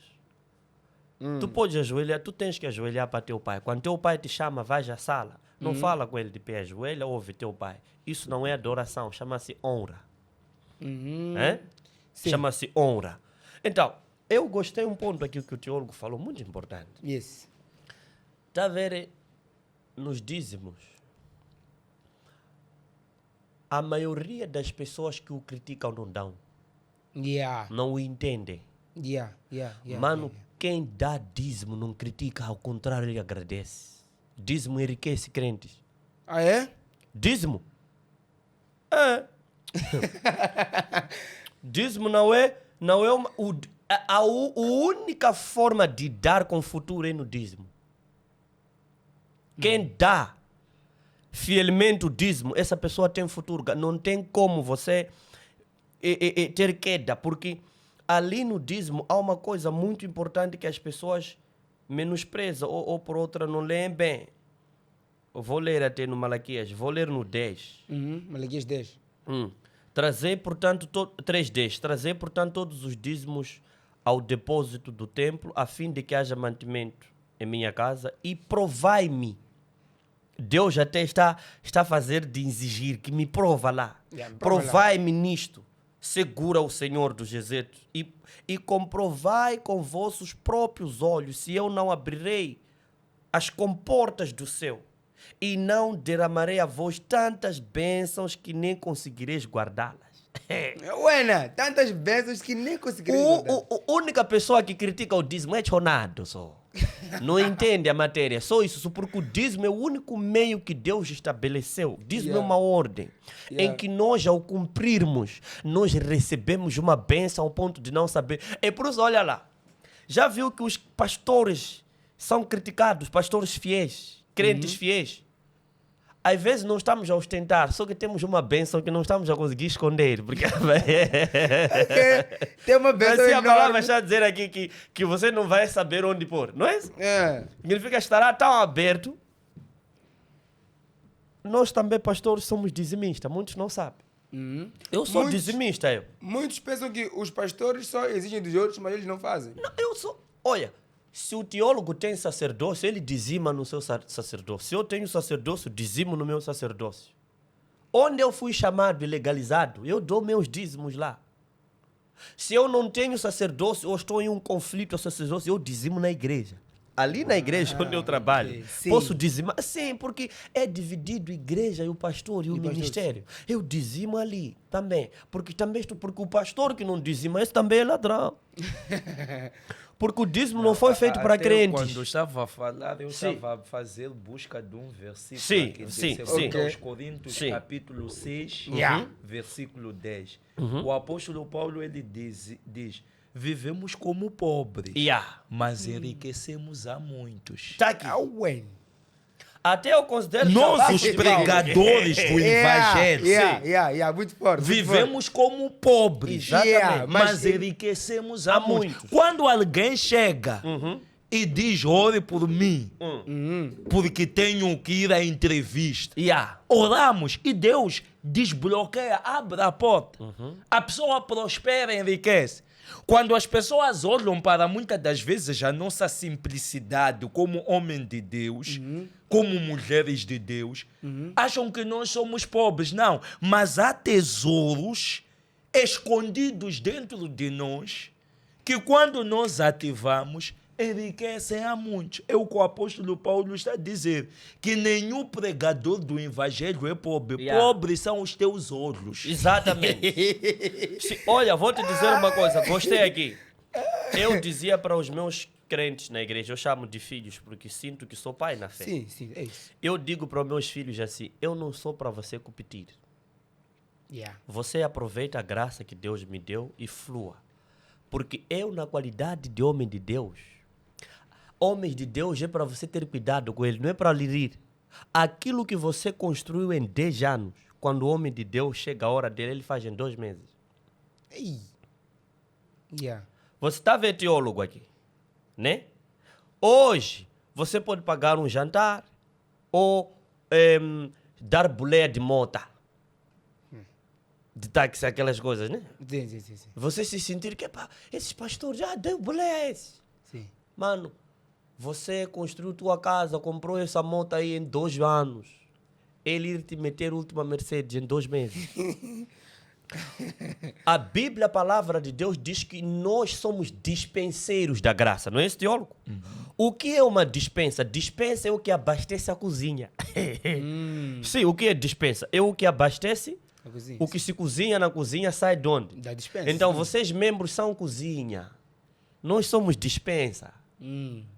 Tu podes ajoelhar, tu tens que ajoelhar para teu pai. Quando teu pai te chama, vai à sala. Não fala com ele de pé, ajoelha, ouve teu pai. Isso não é adoração, chama-se honra. É? Sim. Chama-se honra. Então, eu gostei um ponto aqui que o teólogo falou, muito importante. Yes. Está a ver nos dízimos? A maioria das pessoas que o criticam não dão, Yeah. não o entendem. Yeah. Mano, yeah. quem dá dízimo não critica, ao contrário, ele agradece. Dízimo enriquece crentes. Ah, é? Dízimo? É. Dízimo não é uma, a única forma de dar com o futuro é no dízimo. Quem dá fielmente o dízimo, essa pessoa tem futuro. Não tem como você ter queda, porque ali no dízimo há uma coisa muito importante que as pessoas menosprezam ou por outra não leem bem. Eu vou ler até no Malaquias, vou ler no 10. Malaquias 10. Trazer, portanto, 3:10. Trazer, portanto, todos os dízimos ao depósito do templo, a fim de que haja mantimento em minha casa, e provai-me. Deus até está a fazer de exigir que me prova lá. Yeah, me prova lá. Provai-me nisto, segura o Senhor dos Exércitos, e comprovai com vossos próprios olhos se eu não abrirei as comportas do céu e não derramarei a vós tantas bênçãos que nem conseguireis guardá-las. Ué, tantas bênçãos que nem conseguirei guardar. A única pessoa que critica o dízimo é Chonado só. Não entende a matéria. Só isso, só porque o dízimo é o único meio que Deus estabeleceu. O dízimo é uma ordem em que nós, ao cumprirmos, nós recebemos uma bênção ao ponto de não saber. É por isso, olha lá. Já viu que os pastores são criticados, pastores fiéis, crentes fiéis? Às vezes não estamos a ostentar, só que temos uma bênção que não estamos a conseguir esconder. Porque Tem uma bênção assim a palavra enorme. está a dizer aqui que você não vai saber onde pôr, não é? É. Significa que estará tão aberto. Nós também, pastores, somos dizimistas. Muitos não sabem. Eu sou Muitos- dizimista, eu. Muitos pensam que os pastores só exigem dos outros, mas eles não fazem. Não, eu sou... Olha, se o teólogo tem sacerdócio, ele dizima no seu sacerdócio. Se eu tenho sacerdócio, dizimo no meu sacerdócio. Onde eu fui chamado e legalizado, eu dou meus dízimos lá. Se eu não tenho sacerdócio ou estou em um conflito ao sacerdócio, eu dizimo na igreja. Ali na igreja onde eu trabalho, ok. Sim. posso dizimar? Sim, porque é dividido a igreja e o pastor e o pastor, ministério. Eu dizimo ali também. Porque o pastor que não dizima, esse também é ladrão. Porque o dízimo não foi feito para Até crentes. Quando eu estava a falar, eu Sim. estava a fazer busca de um versículo Sim, aqui, sim, de sim. 2 Coríntios, Sim. capítulo 6, Yeah. versículo 10. O apóstolo Paulo, ele diz, vivemos como pobres, Yeah. mas enriquecemos a muitos. Tá aqui. Ué. Até eu considero... Nós, Shabbat os de pregadores do evangelho, Muito forte. vivemos como pobres, Exatamente. mas enriquecemos a a muitos. muitos. Quando alguém chega e diz, ore por mim, porque tenho que ir à entrevista, Yeah. oramos e Deus desbloqueia, abre a porta. A pessoa prospera e enriquece. Quando as pessoas olham para muitas das vezes a nossa simplicidade como homem de Deus, como mulheres de Deus, acham que nós somos pobres. Não, mas há tesouros escondidos dentro de nós que quando nós ativamos, enriquecem a muitos. É o que o apóstolo Paulo está a dizer, que nenhum pregador do evangelho é pobre. Yeah. Pobres são os teus olhos. Exatamente. Olha, vou te dizer uma coisa, gostei aqui. Eu dizia para os meus crentes na igreja, eu chamo de filhos, porque sinto que sou pai na fé. Sim, é isso. Eu digo para os meus filhos assim, eu não sou para você competir. Yeah. Você aproveita a graça que Deus me deu e flua. Porque eu, na qualidade de homem de Deus, homens de Deus é para você ter cuidado com ele, não é para lhe rir. Aquilo que você construiu em 10 anos, quando o homem de Deus chega a hora dele, ele faz em 2 meses. Ei. Yeah. Você está vendo teólogo aqui, né? Hoje, você pode pagar um jantar ou dar boleia de mota. De táxi, aquelas coisas, né? Sim. Você se sentir que, pá, esses pastores já deu boleia a esses. Sim. Mano, você construiu tua casa, comprou essa moto aí em 2 anos. Ele ir te meter a última Mercedes em 2 meses. A Bíblia, a palavra de Deus, diz que nós somos dispenseiros da graça, não é esse teólogo? O que é uma dispensa? Dispensa é o que abastece a cozinha. Sim, o que é dispensa? É o que abastece, o que se cozinha na cozinha sai de onde? Da dispensa. Então, vocês membros são cozinha. Nós somos dispensa.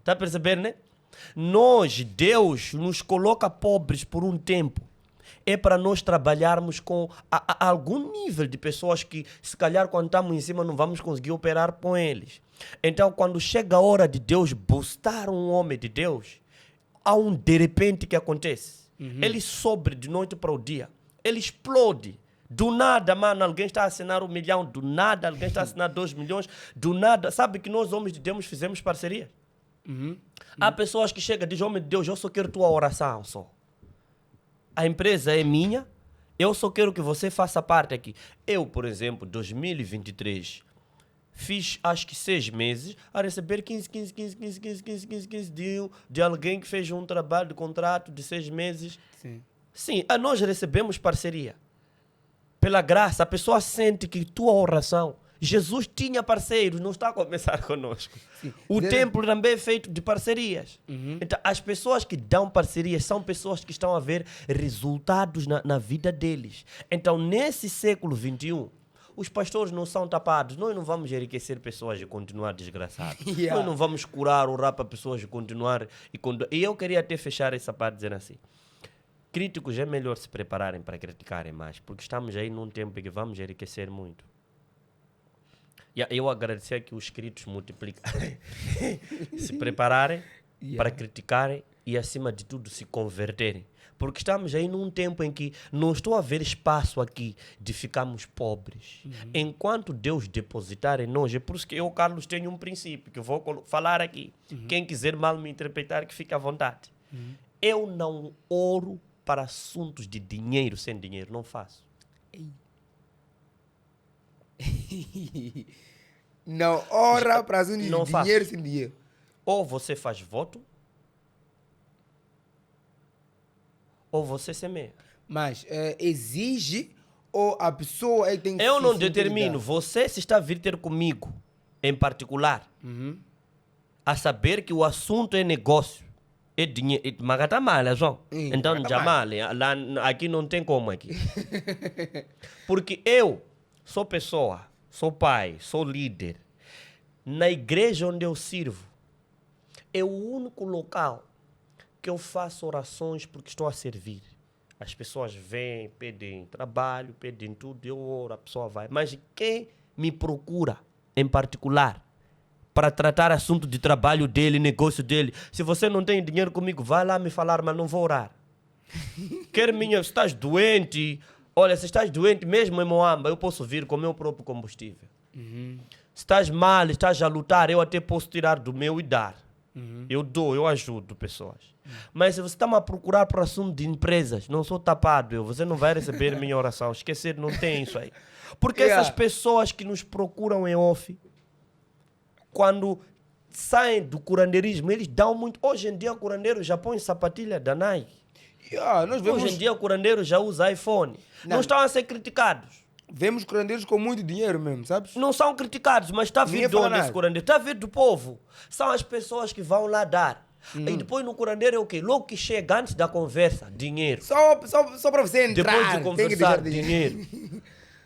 Tá percebendo, né? Nós, Deus, nos coloca pobres por um tempo. É para nós trabalharmos com algum nível de pessoas que, se calhar, quando estamos em cima, não vamos conseguir operar com eles. Então, quando chega a hora de Deus boostar um homem de Deus, há um de repente que acontece. Ele sobe de noite para o dia. Ele explode. Do nada, mano, alguém está a assinar 1 milhão. Do nada, alguém está a assinar 2 milhões. Do nada. Sabe que nós, homens de Deus, fizemos parceria? Há pessoas que chegam e dizem, homem de Deus, eu só quero tua oração só. A empresa é minha, eu só quero que você faça parte aqui. Eu, por exemplo, 2023, fiz acho que 6 meses a receber 15 de alguém que fez um trabalho de contrato de 6 meses. Sim, nós recebemos parceria. Pela graça, a pessoa sente que tua oração... Jesus tinha parceiros, não está a começar conosco. O templo também é feito de parcerias. Então, as pessoas que dão parcerias são pessoas que estão a ver resultados na vida deles. Então, nesse século XXI, os pastores não são tapados. Nós não vamos enriquecer pessoas de continuar desgraçados. Nós não vamos curar o rap para pessoas de continuar... E eu queria até fechar essa parte dizendo assim. Críticos é melhor se prepararem para criticarem mais, porque estamos aí num tempo em que vamos enriquecer muito. Eu agradecer que os críticos multiplicarem, se prepararem para criticarem e, acima de tudo, se converterem. Porque estamos aí num tempo em que não estou a ver espaço aqui de ficarmos pobres. Enquanto Deus depositar em nós, é por isso que eu, Carlos, tenho um princípio que eu vou falar aqui. Quem quiser mal me interpretar, que fique à vontade. Eu não oro para assuntos de dinheiro sem dinheiro, não faço. Não ora para assuntos de dinheiro sem dinheiro. Ou você faz voto, ou você semeia. Mas exige ou a pessoa é que tem que Eu se não sentir determino. ligado? Você se está a vir ter comigo, em particular. a saber que o assunto é negócio. É dinheiro. Mas está mal, João. Então, já mal. Aqui não tem como aqui. Porque eu sou pessoa, sou pai, sou líder. Na igreja onde eu sirvo, é o único local que eu faço orações porque estou a servir. As pessoas vêm, pedem trabalho, pedem tudo, eu oro, a pessoa vai. Mas quem me procura, em particular, para tratar assunto de trabalho dele, negócio dele, se você não tem dinheiro comigo, vai lá me falar, mas não vou orar. Quer minha, se estás doente, olha, se estás doente, mesmo em Moamba, eu posso vir com o meu próprio combustível. Se estás mal, estás a lutar, eu até posso tirar do meu e dar. Eu dou, eu ajudo pessoas. Mas se você está-me a procurar por assunto de empresas, não sou tapado, você não vai receber minha oração. Esquecer, não tem isso aí. Porque essas pessoas que nos procuram em off, quando saem do curandeirismo, eles dão muito. Hoje em dia o curandeiro já põe sapatilha da Nike. Nós vemos... Hoje em dia o curandeiro já usa iPhone. Não estão a ser criticados. Vemos curandeiros com muito dinheiro mesmo, sabes? Não são criticados, mas está a vir de onde esse curandeiro? Está a vir do povo. São as pessoas que vão lá dar. E depois no curandeiro é o quê? Logo que chega, antes da conversa, dinheiro. Só para você entrar. Depois de conversar, dinheiro.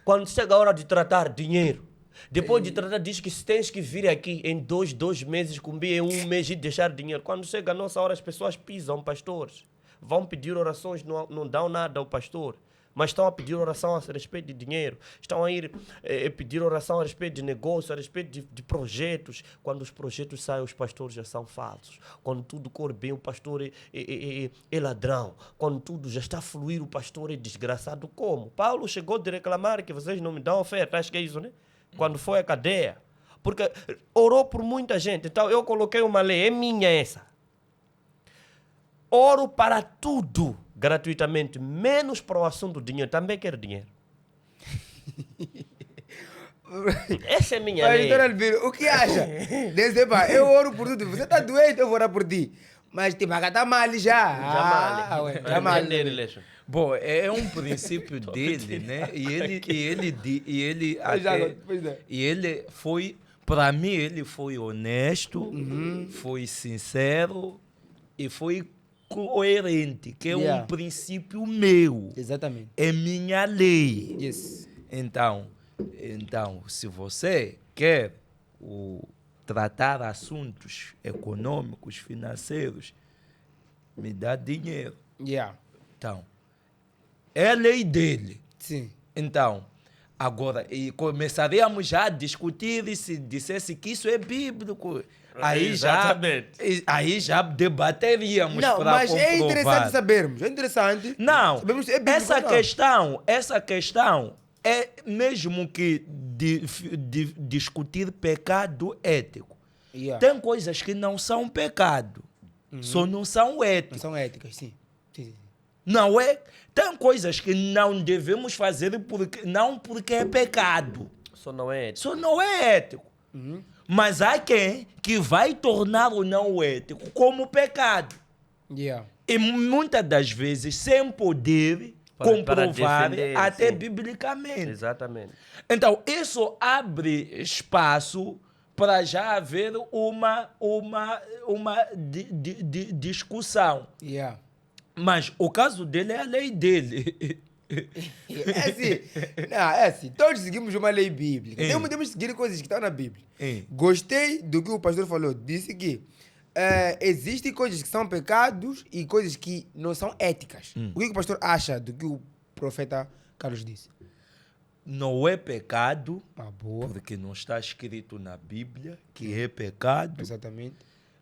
Quando chega a hora de tratar, dinheiro. Depois de tratar, diz que se tens que vir aqui em dois meses, comer em um mês e deixar dinheiro. Quando chega a nossa hora, as pessoas pisam pastores. Vão pedir orações, não dão nada ao pastor. Mas estão a pedir oração a respeito de dinheiro. Estão a ir pedir oração a respeito de negócio, a respeito de projetos. Quando os projetos saem, os pastores já são falsos. Quando tudo corre bem, o pastor é ladrão. Quando tudo já está a fluir, o pastor é desgraçado. Como? Paulo chegou de reclamar que vocês não me dão oferta. Acho que é isso, né? Quando foi à cadeia. Porque orou por muita gente. Então eu coloquei uma lei, é minha essa. Oro para tudo gratuitamente, menos para o assunto do dinheiro. Também quero dinheiro. Essa é minha lei. Pastor Albino, o que acha? Eu oro por tudo. Você está doente, eu vou orar por ti. Mas te está mal já. Já mal. Bom, é um princípio dele, né? E ele foi, para mim, ele foi honesto, foi sincero e foi coerente, que é um princípio meu. Exatamente. É minha lei. Yes. Então, se você quer tratar assuntos econômicos, financeiros, me dá dinheiro. Então, é a lei dele. Sim. Então, agora, e começaríamos já a discutir e se dissesse que isso é bíblico. Aí já debateríamos para comprovar. Mas é interessante sabermos. É interessante. Não, sabermos se é bíblico essa questão é mesmo que discutir pecado ético. Tem coisas que não são pecado, só não são éticas. Não são éticas, sim. Não é? Tem coisas que não devemos fazer não porque é pecado. Só não é ético. Só não é ético. Mas há quem que vai tornar o não ético como pecado. E muitas das vezes sem poder comprovar até biblicamente. Exatamente. Então, isso abre espaço para já haver uma discussão. Mas o caso dele é a lei dele. É assim. Todos seguimos uma lei bíblica. Temos que seguir coisas que estão na Bíblia. Gostei do que o pastor falou. Disse que existem coisas que são pecados e coisas que não são éticas. O que o pastor acha do que o profeta Carlos disse? Não é pecado, boa. Porque não está escrito na Bíblia que é pecado. Exatamente.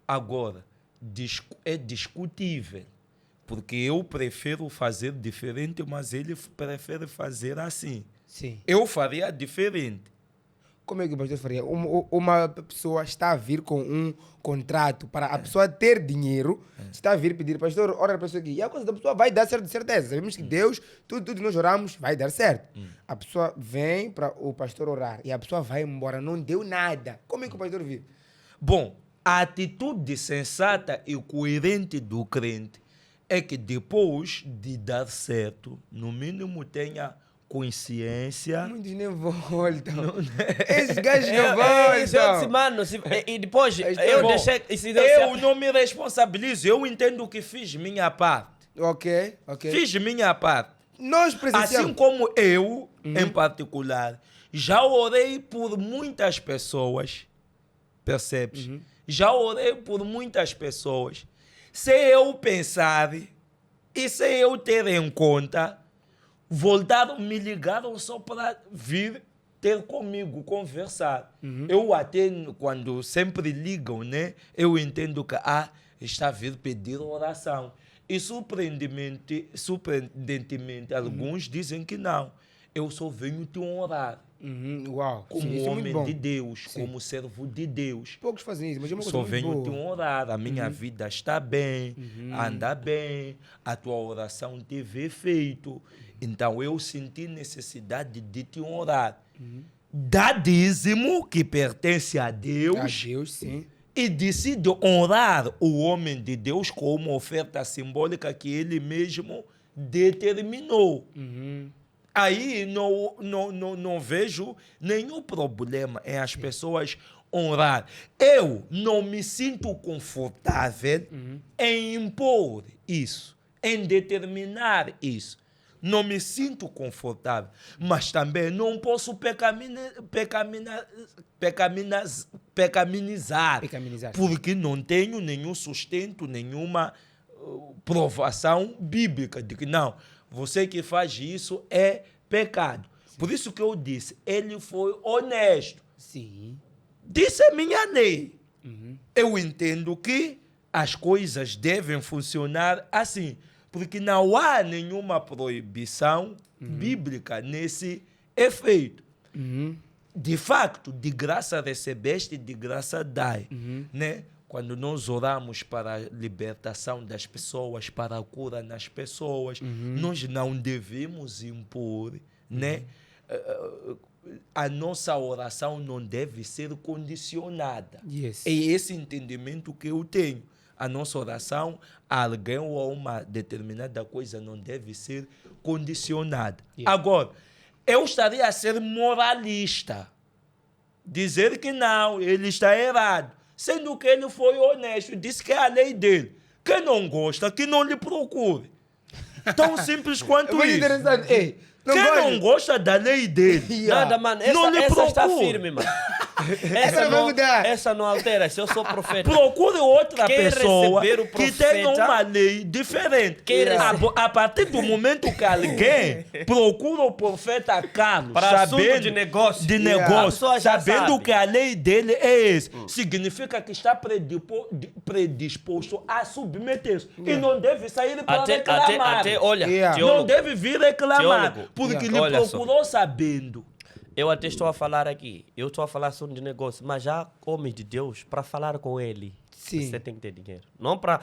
Agora, é discutível. Porque eu prefiro fazer diferente, mas ele prefere fazer assim. Sim. Eu faria diferente. Como é que o pastor faria? Uma pessoa está a vir com um contrato para a pessoa ter dinheiro, está a vir pedir, pastor, ora a pessoa aqui. E a coisa da pessoa vai dar certo de certeza. Sabemos que Deus, tudo que nós oramos, vai dar certo. A pessoa vem para o pastor orar e a pessoa vai embora, não deu nada. Como é que o pastor vive? Bom, a atitude sensata e coerente do crente é que depois de dar certo, no mínimo tenha consciência. Muitos nem voltam. Esses gajos não Isso eu disse, voltam. mano, e depois Está eu bom. deixei... e se Eu não me responsabilizo, eu entendo que fiz minha parte. Ok. Fiz minha parte. Nós Assim presenciamos. como eu, em particular, já orei por muitas pessoas, percebes? Já orei por muitas pessoas, sem eu pensar e sem eu ter em conta, me ligaram só para vir ter comigo, conversar. Eu até, quando sempre ligam, né, eu entendo que está a vir pedir oração. E surpreendentemente, alguns dizem que não. Eu só venho te honrar Uau. como Sim, isso é muito homem bom. de Deus, Sim. como servo de Deus. Poucos fazem isso, mas é uma coisa Só muito venho te boa. honrar. A minha vida está bem, anda bem, a tua oração teve efeito. Então eu senti necessidade de te honrar. Dá dízimo que pertence a A Deus. Deus, sim. E decide honrar o homem de Deus com uma oferta simbólica que ele mesmo determinou. Aí não vejo nenhum problema em as pessoas honrar. Eu não me sinto confortável em impor isso, em determinar isso. Não me sinto confortável, mas também não posso pecaminizar, porque não tenho nenhum sustento, nenhuma provação bíblica de que não, você que faz isso é pecado. Sim. Por isso que eu disse, ele foi honesto. Sim. Disse a minha lei. Eu entendo que as coisas devem funcionar assim, porque não há nenhuma proibição bíblica nesse efeito. De facto, de graça recebeste, de graça dai. Né? Quando nós oramos para a libertação das pessoas, para a cura nas pessoas, nós não devemos impor, né? A nossa oração não deve ser condicionada. Yes. É esse entendimento que eu tenho. A nossa oração a alguém ou a uma determinada coisa não deve ser condicionada. Yeah. Agora, eu estaria a ser moralista. Dizer que não, ele está errado. Sendo que ele foi honesto, disse que é a lei dele. Quem não gosta, que não lhe procure. Tão simples quanto Muito isso. interessante. Ei, Quem não gosta da lei dele, Nada, mano. não lhe Essa está procure. firme, mano. Essa não vai mudar. Essa não altera. Se eu sou profeta. Procure outra Quem pessoa receber o que tenha profeta- uma lei diferente. Quem A partir do momento que alguém procura o profeta Carlos, Para assunto sabendo de negócio. de Yeah. A negócio, pessoa já sabendo sabe. que a lei dele é esse, significa que está predisposto a submeter-se. E não deve sair para reclamar. Olha, Yeah. Não teólogo, deve vir reclamar, Teólogo. porque Yeah. lhe Olha só. procurou sabendo. eu até estou a falar aqui. Eu estou a falar assunto de negócio, mas já há homens de Deus para falar com ele. Sim. Você tem que ter dinheiro. Não para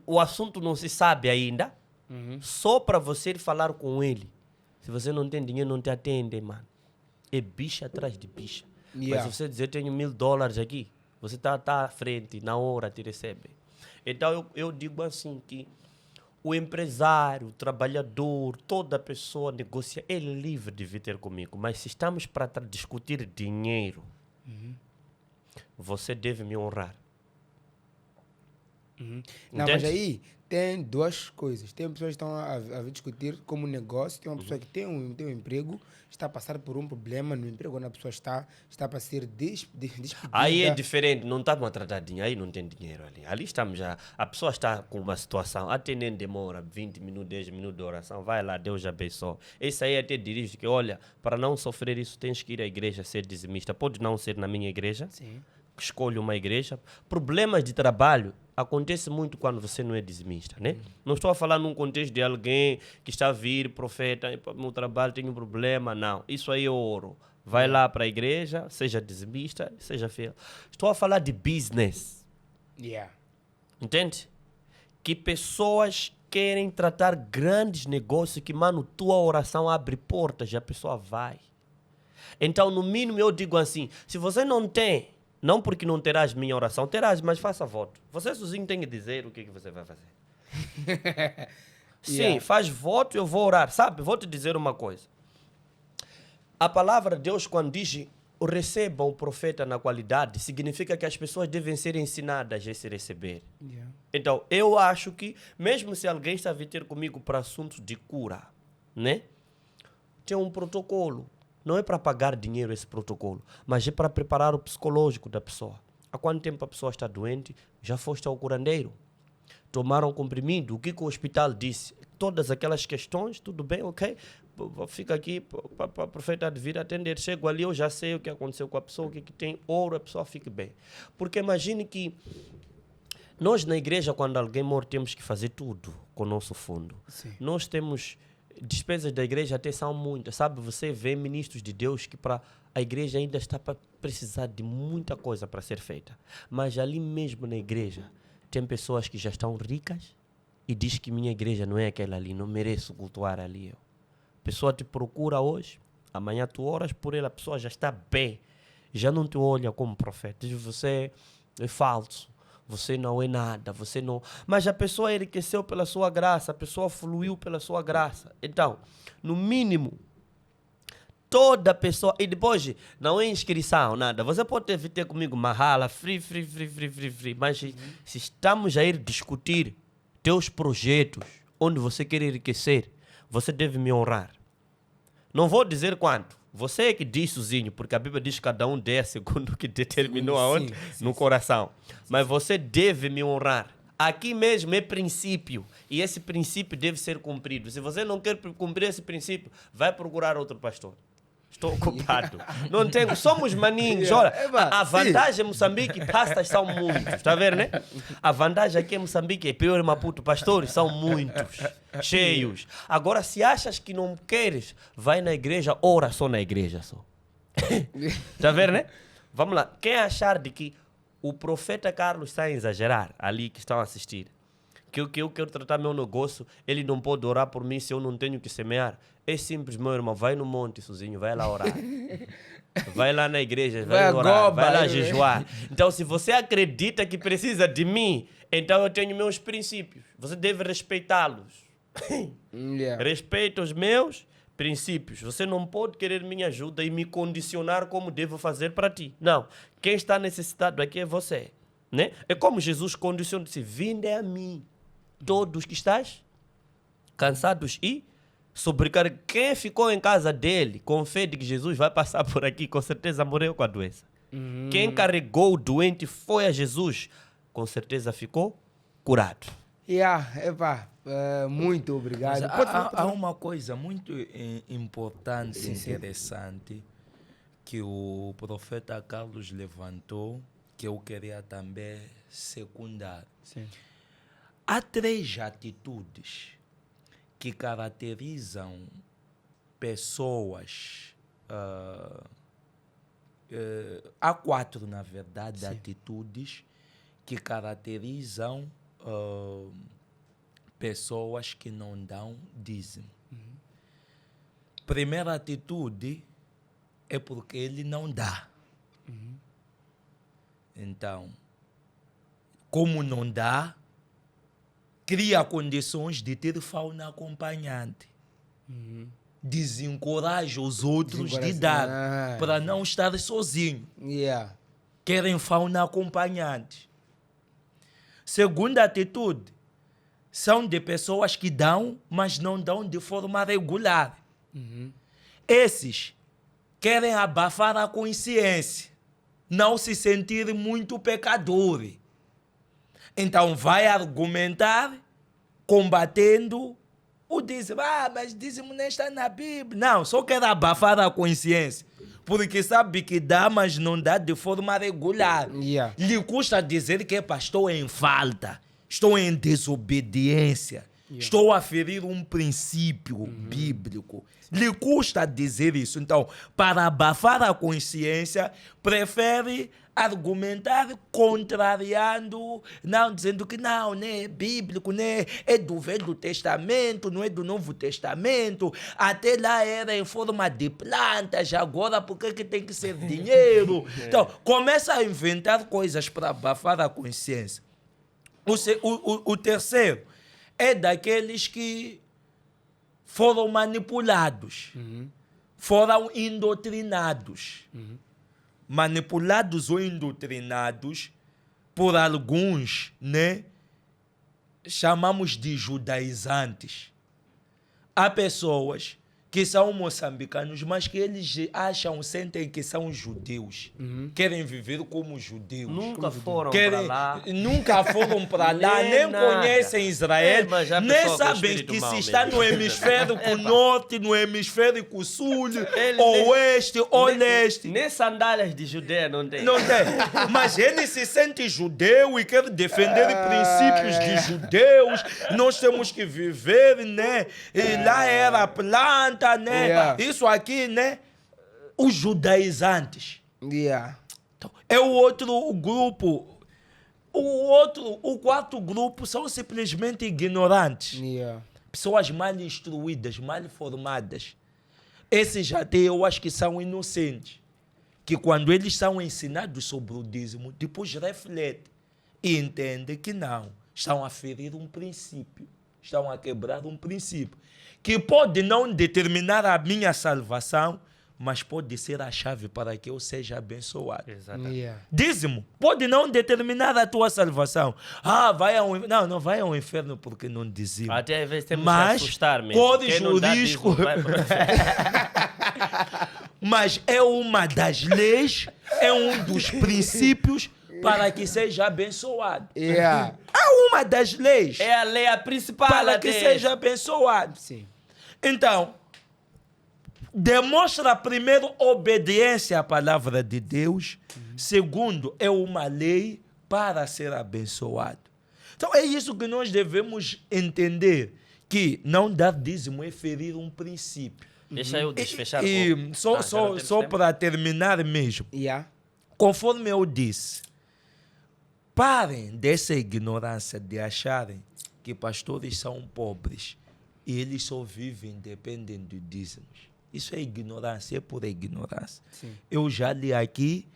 o assunto não se sabe ainda. Só para você ir falar com ele. Se você não tem dinheiro, não te atende, mano. É bicha atrás de bicha. Yeah. Mas se você dizer, tenho $1000 aqui, você está à frente, na hora te recebe. Então eu digo assim que o empresário, o trabalhador, toda pessoa negocia, é livre de vir ter comigo. Mas se estamos para discutir dinheiro, você deve me honrar. Não, mas Entende? aí tem duas coisas. Tem pessoas que estão a discutir como negócio, tem uma pessoa que tem um emprego, está a passar por um problema no emprego, quando a pessoa está para ser despedida. Aí é diferente, não estamos a tratar de dinheiro, aí não tem dinheiro ali. Ali estamos já, a pessoa está com uma situação, até nem demora 20 minutos, 10 minutos de oração, vai lá, Deus já abençoe. Esse aí até dirige que, olha, para não sofrer isso, tens que ir à igreja ser dizimista. Pode não ser na minha igreja, Sim. escolhe uma igreja. Problemas de trabalho acontece muito quando você não é dizimista, né? Não estou a falar num contexto de alguém que está a vir, profeta, no trabalho tem um problema, não. Isso aí é ouro. Vai lá para a igreja, seja dizimista, seja fiel. Estou a falar de business, Yeah. entende? Que pessoas querem tratar grandes negócios que, mano, tua oração abre portas e a pessoa vai. Então, no mínimo, eu digo assim, se você não tem, não porque não terás minha oração, terás, mas faça voto. Você sozinho tem que dizer o que você vai fazer. Sim, Yeah. faz voto, eu vou orar. Sabe, vou te dizer uma coisa. A palavra de Deus, quando diz recebam o profeta na qualidade, significa que as pessoas devem ser ensinadas a se receber. Yeah. Então, eu acho que, mesmo se alguém está a vir ter comigo para assuntos de cura, né? Tem um protocolo. Não é para pagar dinheiro esse protocolo, mas é para preparar o psicológico da pessoa. Há quanto tempo a pessoa está doente? Já foste ao curandeiro? Tomaram comprimido? O que o hospital disse? Todas aquelas questões, tudo bem, ok? Fica aqui para o profeta vir atender. Chego ali, eu já sei o que aconteceu com a pessoa, o que tem ouro, a pessoa fique bem. Porque imagine que nós na igreja, quando alguém morre, temos que fazer tudo com o nosso fundo. Sim. Nós temos despesas da igreja, até são muitas. Sabe, você vê ministros de Deus que para a igreja ainda está para precisar de muita coisa para ser feita. Mas ali mesmo na igreja, tem pessoas que já estão ricas e diz que minha igreja não é aquela ali, não mereço cultuar ali. A pessoa te procura hoje, amanhã tu oras por ela, a pessoa já está bem, já não te olha como profeta, diz você é falso, você não é nada, você não... Mas a pessoa enriqueceu pela sua graça, a pessoa fluiu pela sua graça. Então, no mínimo, toda pessoa... E depois, não é inscrição, nada. Você pode vir ter comigo mahala, free. Mas se estamos a ir discutir teus projetos, onde você quer enriquecer, você deve me honrar. Não vou dizer quanto. Você é que diz sozinho, porque a Bíblia diz que cada um der segundo o que determinou aonde? No coração. Mas você deve me honrar. Aqui mesmo é princípio. E esse princípio deve ser cumprido. Se você não quer cumprir esse princípio, vai procurar outro pastor. Estou ocupado. Não tenho. Somos maninhos. Olha, a vantagem em Moçambique, pastas são muitos. Está a ver, né? A vantagem aqui em Moçambique é pior em Maputo. Pastores são muitos. Cheios. Agora, se achas que não queres, vai na igreja, ora só na igreja. Só. Está a ver, né? Vamos lá. Quem achar de que o profeta Carlos está a exagerar, ali que estão a assistir, que eu quero tratar meu negócio, ele não pode orar por mim se eu não tenho que semear. É simples, meu irmão, vai no monte sozinho, vai lá orar. Vai lá na igreja, vai orar, vai lá jejuar. Então, se você acredita que precisa de mim, então eu tenho meus princípios. Você deve respeitá-los. Respeita os meus princípios. Você não pode querer minha ajuda e me condicionar como devo fazer para ti. Não. Quem está necessitado aqui é você. Né? É como Jesus condicionou, disse, vinde a mim, todos que estás cansados e sobrecarregados. Quem ficou em casa dele com fé de que Jesus vai passar por aqui, com certeza morreu com a doença. Quem carregou o doente foi a Jesus, com certeza ficou curado. Muito obrigado. Há uma coisa muito importante e interessante que o profeta Carlos levantou, que eu queria também secundar. Sim. Há 3 atitudes que caracterizam pessoas. Há 4, na verdade, atitudes que caracterizam pessoas que não dão dízimo. Primeira atitude é porque ele não dá. Então, como não dá, cria condições de ter fauna acompanhante. Desencoraja os outros de dar, para não estar sozinho. Querem fauna acompanhante. Segunda atitude, são de pessoas que dão, mas não dão de forma regular. Esses querem abafar a consciência, não se sentir muito pecador. Então vai argumentar combatendo o dízimo. Mas dízimo não está na Bíblia. Não, só quer abafar a consciência. Porque sabe que dá, mas não dá de forma regular. Lhe custa dizer que estou em falta, estou em desobediência, estou a ferir um princípio bíblico. Lhe custa dizer isso. Então, para abafar a consciência, prefere argumentar contrariando, não dizendo que não é bíblico, né? É do Velho Testamento, não é do Novo Testamento. Até lá era em forma de plantas, agora por que tem que ser dinheiro? Então, começa a inventar coisas para abafar a consciência. O terceiro é daqueles que foram manipulados. foram indoutrinados, manipulados ou indoutrinados por alguns, né? Chamamos de judaizantes. Há pessoas que são moçambicanos, mas que eles sentem que são judeus. Querem viver como judeus. Nunca foram para lá. Nunca foram para lá, nem nada. conhecem Israel, Mas já nem pessoa com sabem espírito que mau se está mesmo. no hemisfério norte, no hemisfério sul, Ele oeste, leste. Nem sandálias de judeia não tem. Não tem. Mas ele se sente judeu e quer defender princípios de judeus. Nós temos que viver, né? E lá era a planta, né? Yeah. Isso aqui, né? Os judaizantes. Yeah. Então, é o outro grupo. O quarto grupo são simplesmente ignorantes. Yeah. Pessoas mal instruídas, mal formadas. Esses até eu acho que são inocentes. Que quando eles são ensinados sobre o dízimo, depois refletem e entendem que não. Estão a ferir um princípio. Estão a quebrar um princípio. Que pode não determinar a minha salvação, mas pode ser a chave para que eu seja abençoado. Exatamente. Yeah. Dízimo pode não determinar a tua salvação. Vai ao inferno. Não vai ao inferno porque não dizima. Até às vezes temos Mas que assustar mesmo. corres Quem não o dá risco. dízimo vai para- Mas é uma das leis, é um dos princípios para que seja abençoado. Yeah. É uma das leis É a lei a principal. para que até. seja abençoado. Sim. Então, demonstra primeiro obediência à palavra de Deus. Segundo, é uma lei para ser abençoado. Então, é isso que nós devemos entender, que não dar dízimo é ferir um princípio. Deixa eu desfechar. E com- só, Ah, já não temos só tempo? para terminar mesmo, Yeah. conforme eu disse, parem dessa ignorância de acharem que pastores são pobres e eles só vivem dependendo de dízimos. Isso é ignorância, é pura ignorância. Sim. Eu já li aqui,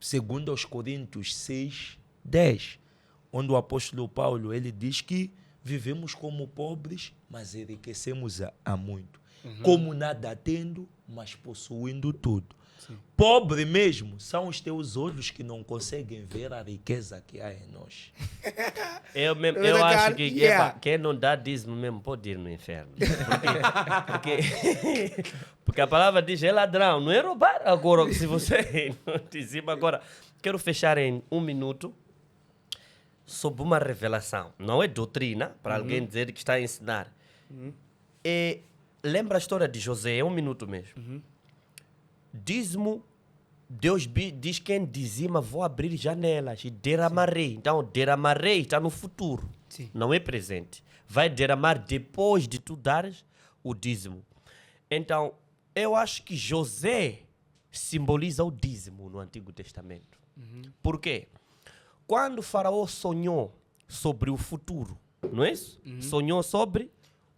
segundo aos Coríntios 6:10, onde o apóstolo Paulo ele diz que vivemos como pobres, mas enriquecemos a muito. Como nada tendo, mas possuindo tudo. Pobre mesmo são os teus olhos que não conseguem ver a riqueza que há em nós. Eu Cara, acho que yeah. quem não dá dízimo mesmo pode ir no inferno. Porque a palavra diz é ladrão, não é roubar. Agora, se você não dizima, agora, quero fechar em 1 minuto sobre uma revelação. Não é doutrina, para alguém dizer que está a ensinar. E lembra a história de José, é 1 minuto mesmo. Dízimo, Deus diz quem dizima, vou abrir janelas e derramarei. Então, derramarei está no futuro, Sim. não é presente. Vai derramar depois de tu dares o dízimo. Então, eu acho que José simboliza o dízimo no Antigo Testamento. Por quê? Quando o faraó sonhou sobre o futuro, não é isso? Sonhou sobre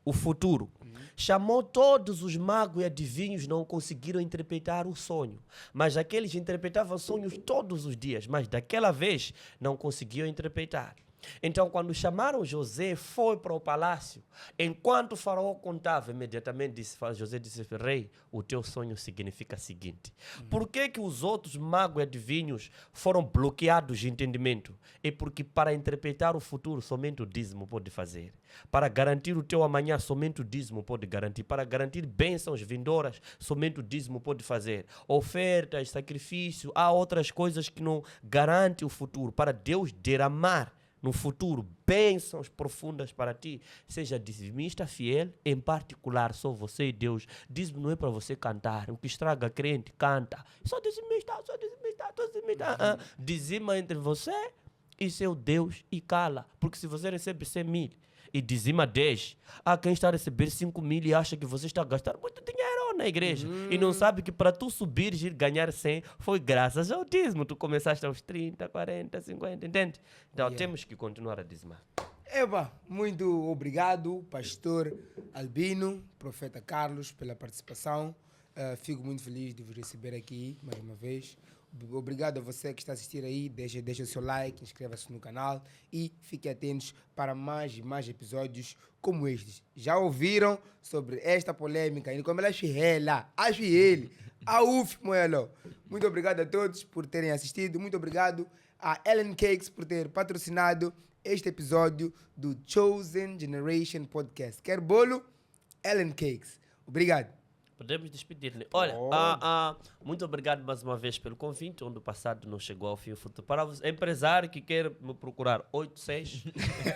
o futuro. Chamou todos os magos e adivinhos, não conseguiram interpretar o sonho. Mas aqueles interpretavam sonhos todos os dias, mas daquela vez não conseguiam interpretar. Então, quando chamaram José, foi para o palácio. Enquanto o faraó contava, imediatamente José disse: rei, o teu sonho significa o seguinte. Por que os outros magos e adivinhos foram bloqueados de entendimento? É porque para interpretar o futuro, somente o dízimo pode fazer. Para garantir o teu amanhã, somente o dízimo pode garantir. Para garantir bênçãos vindouras, somente o dízimo pode fazer. Ofertas, sacrifício, há outras coisas que não garantem o futuro. Para Deus derramar no futuro bênçãos profundas para ti, seja dizimista fiel, em particular só você e Deus. Dízimo não é para você cantar, o que estraga crente, canta, sou dizimista. Dizima entre você e seu Deus e cala, porque se você recebe 100 mil e dizima 10, quem está a receber 5 mil e acha que você está a gastar muito dinheiro na igreja e não sabe que para tu subir e ganhar 100 foi graças ao dízimo. Tu começaste aos 30, 40, 50, entende? Então temos que continuar a dizimar. Eba, muito obrigado, pastor Albino, profeta Carlos, pela participação. Fico muito feliz de vos receber aqui mais uma vez. Obrigado a você que está a assistir aí. Deixa o seu like, inscreva-se no canal e fiquem atentos para mais e mais episódios como estes. Já ouviram sobre esta polêmica? E como ela acho ela, acho ele, a UF, moelo. Muito obrigado a todos por terem assistido. Muito obrigado a Ellen Cakes por ter patrocinado este episódio do Chosen Generation Podcast. Quer bolo? Ellen Cakes. Obrigado. Podemos despedir, né? Olha, muito obrigado mais uma vez pelo convite, onde o passado não chegou ao fim. Para os empresário que quer me procurar, 86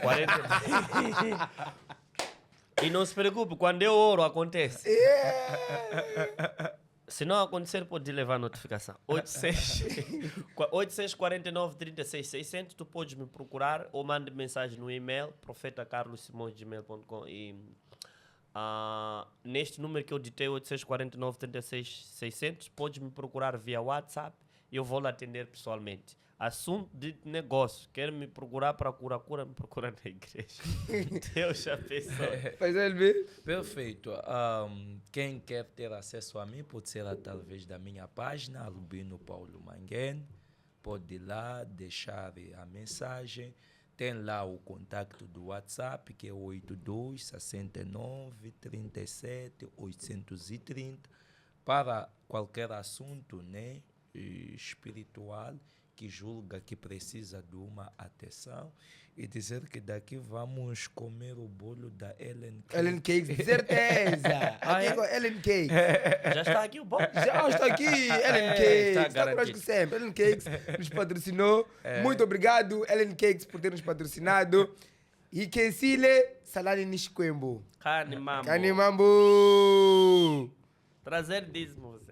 40. E não se preocupe, quando é ouro acontece. Se não acontecer, pode levar a notificação. 86 49 36 600, tu podes me procurar ou mande mensagem no e-mail profetacarlossimões@gmail.com e neste número que eu ditei, 8649 36 600, pode me procurar via WhatsApp e eu vou lhe atender pessoalmente. Assunto de negócio, quer me procurar para cura, me procura na igreja. Deus abençoe. Faz ele ver. Perfeito. Quem quer ter acesso a mim pode ser através da minha página, Albino Paulo Manguene. Pode ir lá, deixar a mensagem. Tem lá o contato do WhatsApp, que é 82 69 37 830, para qualquer assunto, né, espiritual que julga que precisa de uma atenção, e dizer que daqui vamos comer o bolo da Ellen Cakes. Ellen Cakes, de certeza. Aqui com Ellen Cakes. Já está aqui o bom? Já está aqui, Ellen Cakes. Está conosco sempre. Ellen Cakes nos patrocinou. Muito obrigado, Ellen Cakes, por ter nos patrocinado. E quem Sile, Salani Nishkwembo. Carne mambo. Canimambo. Trazer dízimo, você.